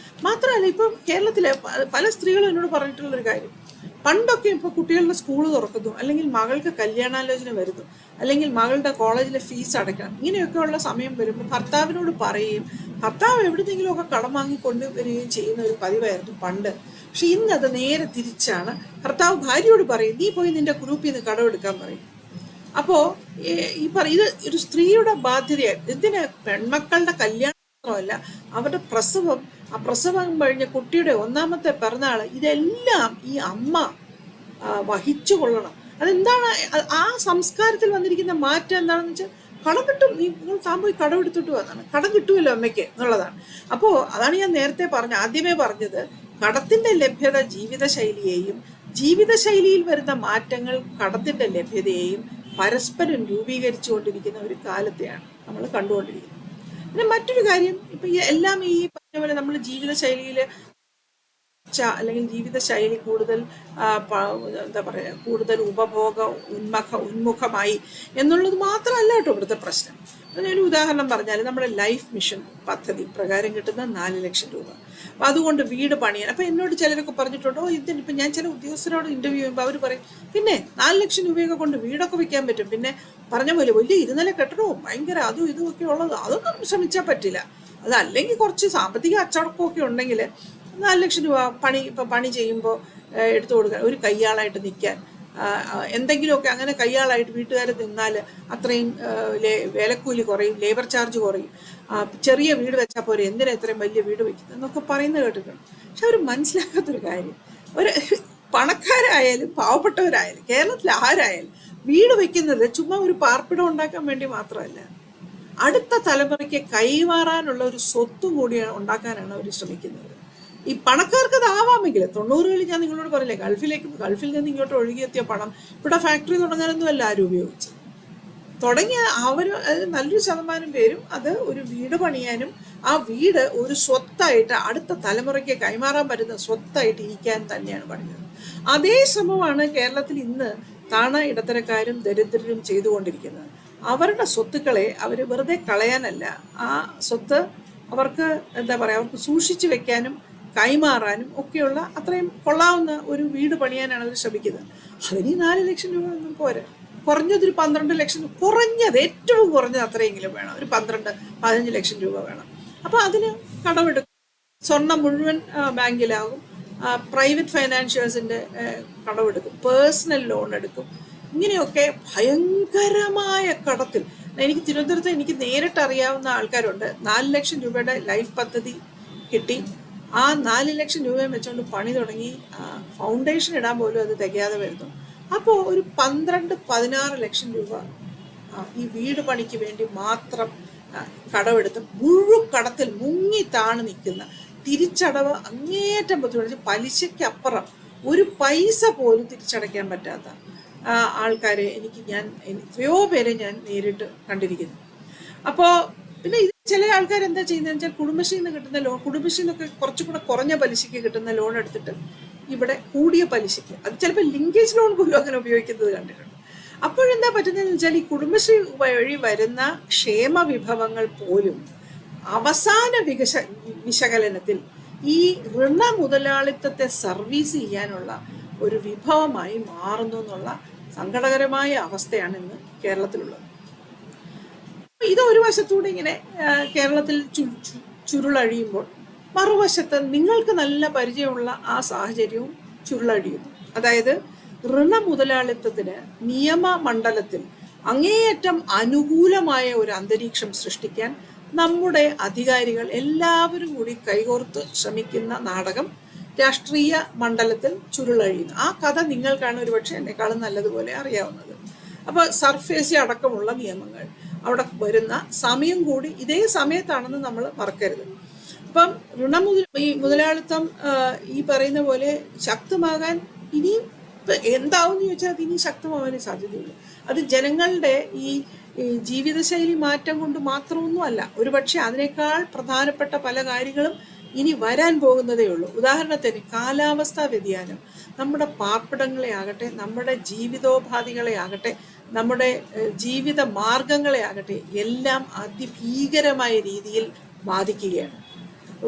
മാത്രമല്ല, ഇപ്പം കേരളത്തിലെ പല സ്ത്രീകളും എന്നോട് പറഞ്ഞിട്ടുള്ളൊരു കാര്യം, പണ്ടൊക്കെ ഇപ്പോൾ കുട്ടികളുടെ സ്കൂൾ തുറക്കുന്നു, അല്ലെങ്കിൽ മകൾക്ക് കല്യാണാലോചന വരുന്നു, അല്ലെങ്കിൽ മകളുടെ കോളേജിലെ ഫീസ് അടയ്ക്കണം, ഇങ്ങനെയൊക്കെയുള്ള സമയം വരുമ്പോൾ ഭർത്താവിനോട് പറയുകയും ഭർത്താവ് എവിടെയെങ്കിലുമൊക്കെ കടം വാങ്ങി കൊണ്ടുവരികയും ചെയ്യുന്ന ഒരു പതിവായിരുന്നു പണ്ട്. പക്ഷെ ഇന്നത് നേരെ തിരിച്ചാണ്. ഭർത്താവ് ഭാര്യയോട് പറയും, നീ പോയി നിന്റെ ഗ്രൂപ്പിൽ നിന്ന് കടമെടുക്കാൻ പറയും. അപ്പോൾ ഇത് ഒരു സ്ത്രീയുടെ ബാധ്യതയാണ്. ഇതിന് പെൺമക്കളുടെ കല്യാണം മാത്രമല്ല, അവരുടെ പ്രസവം, ആ പ്രസവം കഴിഞ്ഞ കുട്ടിയുടെ ഒന്നാമത്തെ പിറന്നാൾ, ഇതെല്ലാം ഈ അമ്മ വഹിച്ചു കൊള്ളണം. അതെന്താണ് ആ സംസ്കാരത്തിൽ വന്നിരിക്കുന്ന മാറ്റം എന്താണെന്ന് വെച്ചാൽ, കടം കിട്ടും, നിങ്ങൾ താൻ പോയി കടം എടുത്തിട്ട് വന്നാണ്, കടം കിട്ടുമല്ലോ അമ്മയ്ക്ക് എന്നുള്ളതാണ്. അപ്പോൾ അതാണ് ഞാൻ നേരത്തെ ആദ്യമേ പറഞ്ഞത്, കടത്തിന്റെ ലഭ്യത ജീവിതശൈലിയെയും ജീവിതശൈലിയിൽ വരുന്ന മാറ്റങ്ങൾ കടത്തിന്റെ ലഭ്യതയെയും പരസ്പരം രൂപീകരിച്ചുകൊണ്ടിരിക്കുന്ന ഒരു കാലത്തെയാണ് നമ്മൾ കണ്ടുകൊണ്ടിരിക്കുന്നത്. പിന്നെ മറ്റൊരു കാര്യം, ഇപ്പം എല്ലാം ഈ പറഞ്ഞ പോലെ നമ്മൾ ജീവിതശൈലിയിൽ അല്ലെങ്കിൽ ജീവിതശൈലി കൂടുതൽ എന്താ പറയുക, കൂടുതൽ ഉപഭോഗ ഉന്മുഖമായി എന്നുള്ളത് മാത്രമല്ല കേട്ടോ ഇവിടുത്തെ പ്രശ്നം. ഒരു ഉദാഹരണം പറഞ്ഞാൽ, നമ്മുടെ ലൈഫ് മിഷൻ പദ്ധതി പ്രകാരം കിട്ടുന്ന 4 ലക്ഷം രൂപ, അപ്പം അതുകൊണ്ട് വീട് പണിയാൻ. അപ്പം എന്നോട് ചിലരൊക്കെ പറഞ്ഞിട്ടുണ്ടോ, ഇതിനിപ്പം ഞാൻ ചില ഉദ്യോഗസ്ഥരോട് ഇൻ്റർവ്യൂ ചെയ്യുമ്പോൾ അവർ പറയും, പിന്നെ 4 ലക്ഷം രൂപയൊക്കെ കൊണ്ട് വീടൊക്കെ വെക്കാൻ പറ്റും, പിന്നെ പറഞ്ഞ പോലെ വലിയ 2 നില കെട്ടിടവും ഭയങ്കര അതും ഇതുമൊക്കെ ഉള്ളത്, അതൊന്നും ശ്രമിച്ചാൽ പറ്റില്ല. അതല്ലെങ്കിൽ കുറച്ച് സാമ്പത്തിക അച്ചടക്കമൊക്കെ ഉണ്ടെങ്കിൽ 4 ലക്ഷം രൂപ പണി ചെയ്യുമ്പോൾ എടുത്തു കൊടുക്കാൻ, ഒരു കയ്യാളായിട്ട് നിൽക്കാൻ, എന്തെങ്കിലുമൊക്കെ അങ്ങനെ കയ്യാളായിട്ട് വീട്ടുകാർ നിന്നാൽ അത്രയും വേലക്കൂലി കുറയും, ലേബർ ചാർജ് കുറയും, ചെറിയ വീട് വെച്ചാൽ പോരെ, എന്തിനാ ഇത്രയും വലിയ വീട് വയ്ക്കുന്നത് എന്നൊക്കെ പറയുന്നത് കേട്ടിട്ടുണ്ട്. പക്ഷെ അവർ മനസ്സിലാക്കാത്തൊരു കാര്യം, ഒരു പണക്കാരായാലും പാവപ്പെട്ടവരായാലും കേരളത്തിൽ ആരായാലും വീട് വയ്ക്കുന്നത് ചുമ്മാ ഒരു പാർപ്പിടം ഉണ്ടാക്കാൻ വേണ്ടി മാത്രമല്ല, അടുത്ത തലമുറയ്ക്ക് കൈമാറാനുള്ള ഒരു സ്വത്തും കൂടി ഉണ്ടാക്കാനാണ് അവർ ശ്രമിക്കുന്നത്. ഈ പണക്കാർക്ക് അതാവാമെങ്കിൽ 90കളിൽ ഞാൻ നിങ്ങളോട് പറയില്ലേ, ഗൾഫിൽ നിന്ന് ഇങ്ങോട്ട് ഒഴുകിയെത്തിയ പണം ഇവിടെ ഫാക്ടറി തുടങ്ങാനൊന്നും അല്ല ആരും ഉപയോഗിച്ചത്. തുടങ്ങിയ നല്ലൊരു ശതമാനം പേരും അത് ഒരു വീട് പണിയാനും ആ വീട് ഒരു സ്വത്തായിട്ട് അടുത്ത തലമുറയ്ക്ക് കൈമാറാൻ പറ്റുന്ന സ്വത്തായിട്ട് ഇരിക്കാൻ തന്നെയാണ് പണിഞ്ഞത്. അതേ ശ്രമമാണ് കേരളത്തിൽ ഇന്ന് ഇടത്തരക്കാരും ദരിദ്രരും ചെയ്തുകൊണ്ടിരിക്കുന്നത്. അവരുടെ സ്വത്തുക്കളെ അവർ വെറുതെ കളയാനല്ല, ആ സ്വത്ത് അവർക്ക് എന്താ പറയുക, അവർക്ക് സൂക്ഷിച്ചു വെക്കാനും കൈമാറാനും ഒക്കെയുള്ള അത്രയും കൊള്ളാവുന്ന ഒരു വീട് പണിയാനാണ് അവർ ശ്രമിക്കുന്നത്. അതിന് 4 ലക്ഷം രൂപ ഒന്നും പോരാ, കുറഞ്ഞതൊരു 12 ലക്ഷം, കുറഞ്ഞത് ഏറ്റവും കുറഞ്ഞത് അത്രയെങ്കിലും വേണം, ഒരു 12-15 ലക്ഷം രൂപ വേണം. അപ്പോൾ അതിന് കടമെടുക്കും, സ്വർണം മുഴുവൻ ബാങ്കിലാകും, പ്രൈവറ്റ് ഫൈനാൻഷ്യൽസിൻ്റെ കടമെടുക്കും, പേഴ്സണൽ ലോൺ എടുക്കും. ഇങ്ങനെയൊക്കെ ഭയങ്കരമായ കടത്തിൽ എനിക്ക് തിരുവനന്തപുരത്ത് എനിക്ക് നേരിട്ട് അറിയാവുന്ന ആൾക്കാരുണ്ട്. 4 ലക്ഷം രൂപയുടെ ലൈഫ് പദ്ധതി കിട്ടി, ആ 4 ലക്ഷം രൂപയും വെച്ചുകൊണ്ട് പണി തുടങ്ങി, ഫൗണ്ടേഷൻ ഇടാൻ പോലും അത് തികയാതെ വരുന്നു. അപ്പോൾ ഒരു 12-16 ലക്ഷം രൂപ ഈ വീട് പണിക്ക് വേണ്ടി മാത്രം കടമെടുത്ത് മുഴുക്കടത്തിൽ മുങ്ങി താണ് നിൽക്കുന്ന, തിരിച്ചടവ് അങ്ങേറ്റം ബുദ്ധിമുട്ട്, പലിശയ്ക്കപ്പുറം ഒരു പൈസ പോലും തിരിച്ചടയ്ക്കാൻ പറ്റാത്ത ആൾക്കാരെ ഞാൻ എത്രയോ പേരെ ഞാൻ നേരിട്ട് കണ്ടിരിക്കുന്നു. അപ്പോൾ പിന്നെ ഇത് ചില ആൾക്കാർ എന്താ ചെയ്യുന്നതെന്ന് വെച്ചാൽ, കുടുംബശ്രീയിൽ നിന്ന് കിട്ടുന്ന ലോൺ, കുടുംബശ്രീയിൽ നിന്നൊക്കെ കുറച്ചും കൂടെ കുറഞ്ഞ പലിശയ്ക്ക് കിട്ടുന്ന ലോൺ എടുത്തിട്ട് ഇവിടെ കൂടിയ പലിശയ്ക്ക്, അത് ചിലപ്പോൾ ലിങ്കേജ് ലോൺ പോലും അങ്ങനെ ഉപയോഗിക്കുന്നത് കണ്ടിട്ടുണ്ട്. അപ്പോഴെന്താ പറ്റുന്നതെന്ന് വെച്ചാൽ, ഈ കുടുംബശ്രീ വഴി വരുന്ന ക്ഷേമ വിഭവങ്ങൾ പോലും അവസാന വിശകലനത്തിൽ ഈ ഋണ മുതലാളിത്തത്തെ സർവീസ് ചെയ്യാനുള്ള ഒരു വിഭവമായി മാറുന്നു എന്നുള്ള സങ്കടകരമായ അവസ്ഥയാണ് ഇന്ന് കേരളത്തിലുള്ളത്. ഇത് ഒരു വശത്തൂടെ ഇങ്ങനെ കേരളത്തിൽ ചുരുളഴിയുമ്പോൾ, മറുവശത്ത് നിങ്ങൾക്ക് നല്ല പരിചയമുള്ള ആ സാഹചര്യവും ചുരുളഴിയുന്നു. അതായത് ഋണമുതലാളിത്തത്തിന് നിയമമണ്ഡലത്തിൽ അങ്ങേയറ്റം അനുകൂലമായ ഒരു അന്തരീക്ഷം സൃഷ്ടിക്കാൻ നമ്മുടെ അധികാരികൾ എല്ലാവരും കൂടി കൈകോർത്ത് ശ്രമിക്കുന്ന നാടകം രാഷ്ട്രീയ മണ്ഡലത്തിൽ ചുരുളഴിയുന്നു. ആ കഥ നിങ്ങൾക്കാണ് ഒരുപക്ഷെ എന്നെക്കാളും നല്ലതുപോലെ അറിയാവുന്നത്. അപ്പോൾ സർഫേസി അടക്കമുള്ള നിയമങ്ങൾ അവിടെ വരുന്ന സമയം കൂടി ഇതേ സമയത്താണെന്ന് നമ്മൾ മറക്കരുത്. അപ്പം ഈ മുതലാളിത്തം ഈ പറയുന്ന പോലെ ശക്തമാകാൻ ഇനിയും എന്താവും എന്ന് ചോദിച്ചാൽ അത് ഇനി ശക്തമാവാനേ സാധ്യതയുള്ളൂ. അത് ജനങ്ങളുടെ ഈ ജീവിതശൈലി മാറ്റം കൊണ്ട് മാത്രമൊന്നും അല്ല, ഒരുപക്ഷെ അതിനേക്കാൾ പ്രധാനപ്പെട്ട പല കാര്യങ്ങളും ഇനി വരാൻ പോകുന്നതേ ഉള്ളൂ. ഉദാഹരണത്തിന് കാലാവസ്ഥാ വ്യതിയാനം നമ്മുടെ പാർപ്പിടങ്ങളെ ആകട്ടെ, നമ്മുടെ ജീവിതോപാധികളെ ആകട്ടെ, നമ്മുടെ ജീവിത മാർഗങ്ങളെ ആകട്ടെ എല്ലാം അതിഭീകരമായ രീതിയിൽ ബാധിക്കുകയാണ്.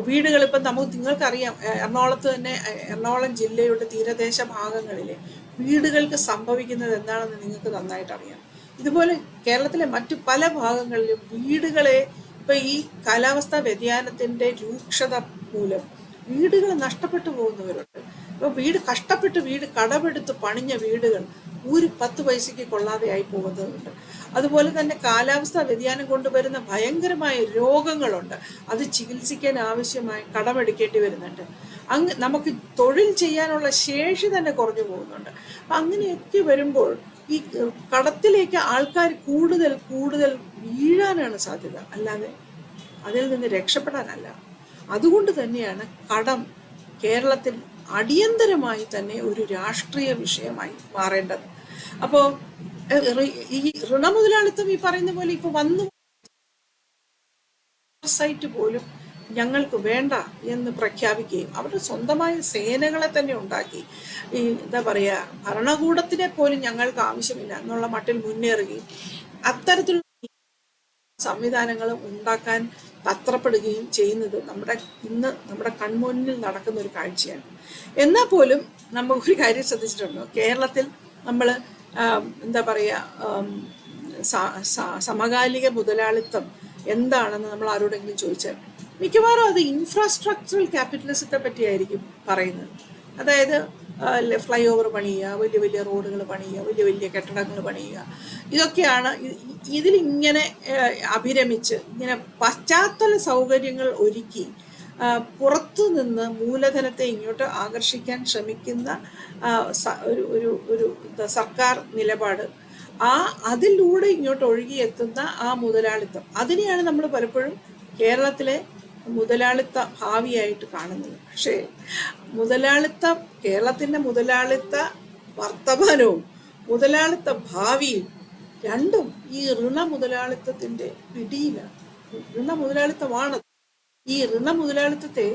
വീടുകൾ ഇപ്പം നിങ്ങൾക്കറിയാം, എറണാകുളം ജില്ലയുടെ തീരദേശ ഭാഗങ്ങളിലെ വീടുകൾക്ക് സംഭവിക്കുന്നത് എന്താണെന്ന് നിങ്ങൾക്ക് നന്നായിട്ട് അറിയാം. ഇതുപോലെ കേരളത്തിലെ മറ്റു പല ഭാഗങ്ങളിലും വീടുകളെ ഇപ്പം ഈ കാലാവസ്ഥാ വ്യതിയാനത്തിൻ്റെ രൂക്ഷത മൂലം വീടുകൾ നഷ്ടപ്പെട്ടു പോകുന്നവരുണ്ട്. ഇപ്പോൾ കഷ്ടപ്പെട്ട് കടമെടുത്ത് പണിഞ്ഞ വീടുകൾ 10 പൈസയ്ക്ക് കൊള്ളാതെയായി പോകുന്നതുണ്ട്. അതുപോലെ തന്നെ കാലാവസ്ഥാ വ്യതിയാനം കൊണ്ടുവരുന്ന ഭയങ്കരമായ രോഗങ്ങളുണ്ട്. അത് ചികിത്സിക്കാൻ ആവശ്യമായി കടമെടുക്കേണ്ടി വരുന്നുണ്ട്. നമുക്ക് തൊഴിൽ ചെയ്യാനുള്ള ശേഷി തന്നെ കുറഞ്ഞു പോകുന്നുണ്ട്. അപ്പം അങ്ങനെയൊക്കെ വരുമ്പോൾ ഈ കടത്തിലേക്ക് ആൾക്കാർ കൂടുതൽ വീഴാനാണ് സാധ്യത, അല്ലാതെ അതിൽ നിന്ന് രക്ഷപ്പെടാനല്ല. അതുകൊണ്ട് തന്നെയാണ് കടം കേരളത്തിൽ അടിയന്തരമായി തന്നെ ഒരു രാഷ്ട്രീയ വിഷയമായി മാറേണ്ടത്. അപ്പോൾ ഈ ഋണമുതലാളിത്തം ഈ പറയുന്ന പോലെ ഇപ്പൊ സൈറ്റ് പോലും ഞങ്ങൾക്ക് വേണ്ട എന്ന് പ്രഖ്യാപിക്കുകയും അവരുടെ സ്വന്തമായ സേനകളെ തന്നെ ഉണ്ടാക്കി ഈ എന്താ പറയുക ഭരണകൂടത്തിനെ പോലും ഞങ്ങൾക്ക് ആവശ്യമില്ല എന്നുള്ള മട്ടിൽ മുന്നേറുകയും അത്തരത്തിലുള്ള സംവിധാനങ്ങൾ ഉണ്ടാക്കാൻ തത്രപ്പെടുകയും ചെയ്യുന്നത് നമ്മുടെ കൺമുന്നിൽ നടക്കുന്ന ഒരു കാഴ്ചയാണ്. എന്നാൽ പോലും നമുക്കൊരു കാര്യം ശ്രദ്ധിച്ചിട്ടുണ്ടോ, കേരളത്തിൽ നമ്മൾ എന്താ പറയുക സമകാലിക മുതലാളിത്തം എന്താണെന്ന് നമ്മൾ ആരോടെങ്കിലും ചോദിച്ചാൽ മിക്കവാറും അത് ഇൻഫ്രാസ്ട്രക്ചറൽ ക്യാപിറ്റലിസത്തെ പറ്റിയായിരിക്കും പറയുന്നത്. അതായത് ഫ്ലൈ ഓവർ പണിയുക, വലിയ വലിയ റോഡുകൾ പണിയുക, വലിയ വലിയ കെട്ടിടങ്ങൾ പണിയുക, ഇതൊക്കെയാണ് ഇതിലിങ്ങനെ അഭിരമിച്ച് ഇങ്ങനെ പശ്ചാത്തല സൗകര്യങ്ങൾ ഒരുക്കി പുറത്തു നിന്ന് മൂലധനത്തെ ഇങ്ങോട്ട് ആകർഷിക്കാൻ ശ്രമിക്കുന്ന ഒരു സർക്കാർ നിലപാട്, അതിലൂടെ ഇങ്ങോട്ട് ഒഴുകിയെത്തുന്ന ആ മുതലാളിത്തം, അതിനെയാണ് നമ്മൾ പലപ്പോഴും കേരളത്തിലെ മുതലാളിത്ത ഭാവിയായിട്ട് കാണുന്നത്. പക്ഷേ കേരളത്തിൻ്റെ മുതലാളിത്ത വർത്തമാനവും മുതലാളിത്ത ഭാവിയും രണ്ടും ഈ ഋണമുതലാളിത്തത്തിൻ്റെ പിടിയിലാണ്. ഋണമുതലാളിത്തമാണ്. ഈ ഋണമുതലാളിത്തത്തെ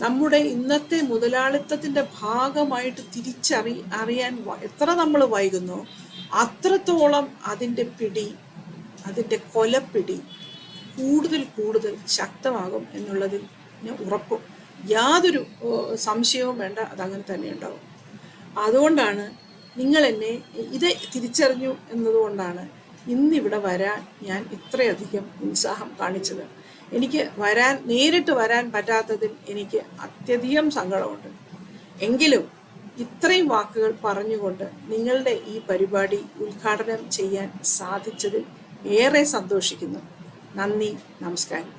നമ്മുടെ ഇന്നത്തെ മുതലാളിത്തത്തിൻ്റെ ഭാഗമായിട്ട് അറിയാൻ എത്ര നമ്മൾ വൈകുന്നോ അത്രത്തോളം അതിൻ്റെ അതിൻ്റെ കൊലപ്പിടി കൂടുതൽ ശക്തമാകും എന്നുള്ളതിൽ ഉറപ്പും യാതൊരു സംശയവും വേണ്ട, അതങ്ങനെ തന്നെ ഉണ്ടാവും. അതുകൊണ്ടാണ് നിങ്ങൾ എന്നെ ഇത് തിരിച്ചറിഞ്ഞു എന്നതുകൊണ്ടാണ് ഇന്നിവിടെ വരാൻ ഞാൻ ഇത്രയധികം ഉത്സാഹം കാണിച്ചത്. എനിക്ക് നേരിട്ട് വരാൻ പറ്റാത്തതിൽ എനിക്ക് അത്യധികം സങ്കടമുണ്ട്. എങ്കിലും ഇത്രയും വാക്കുകൾ പറഞ്ഞുകൊണ്ട് നിങ്ങളുടെ ഈ പരിപാടി ഉദ്ഘാടനം ചെയ്യാൻ സാധിച്ചതിൽ ഏറെ സന്തോഷിക്കുന്നു. നന്ദി, നമസ്കാരം.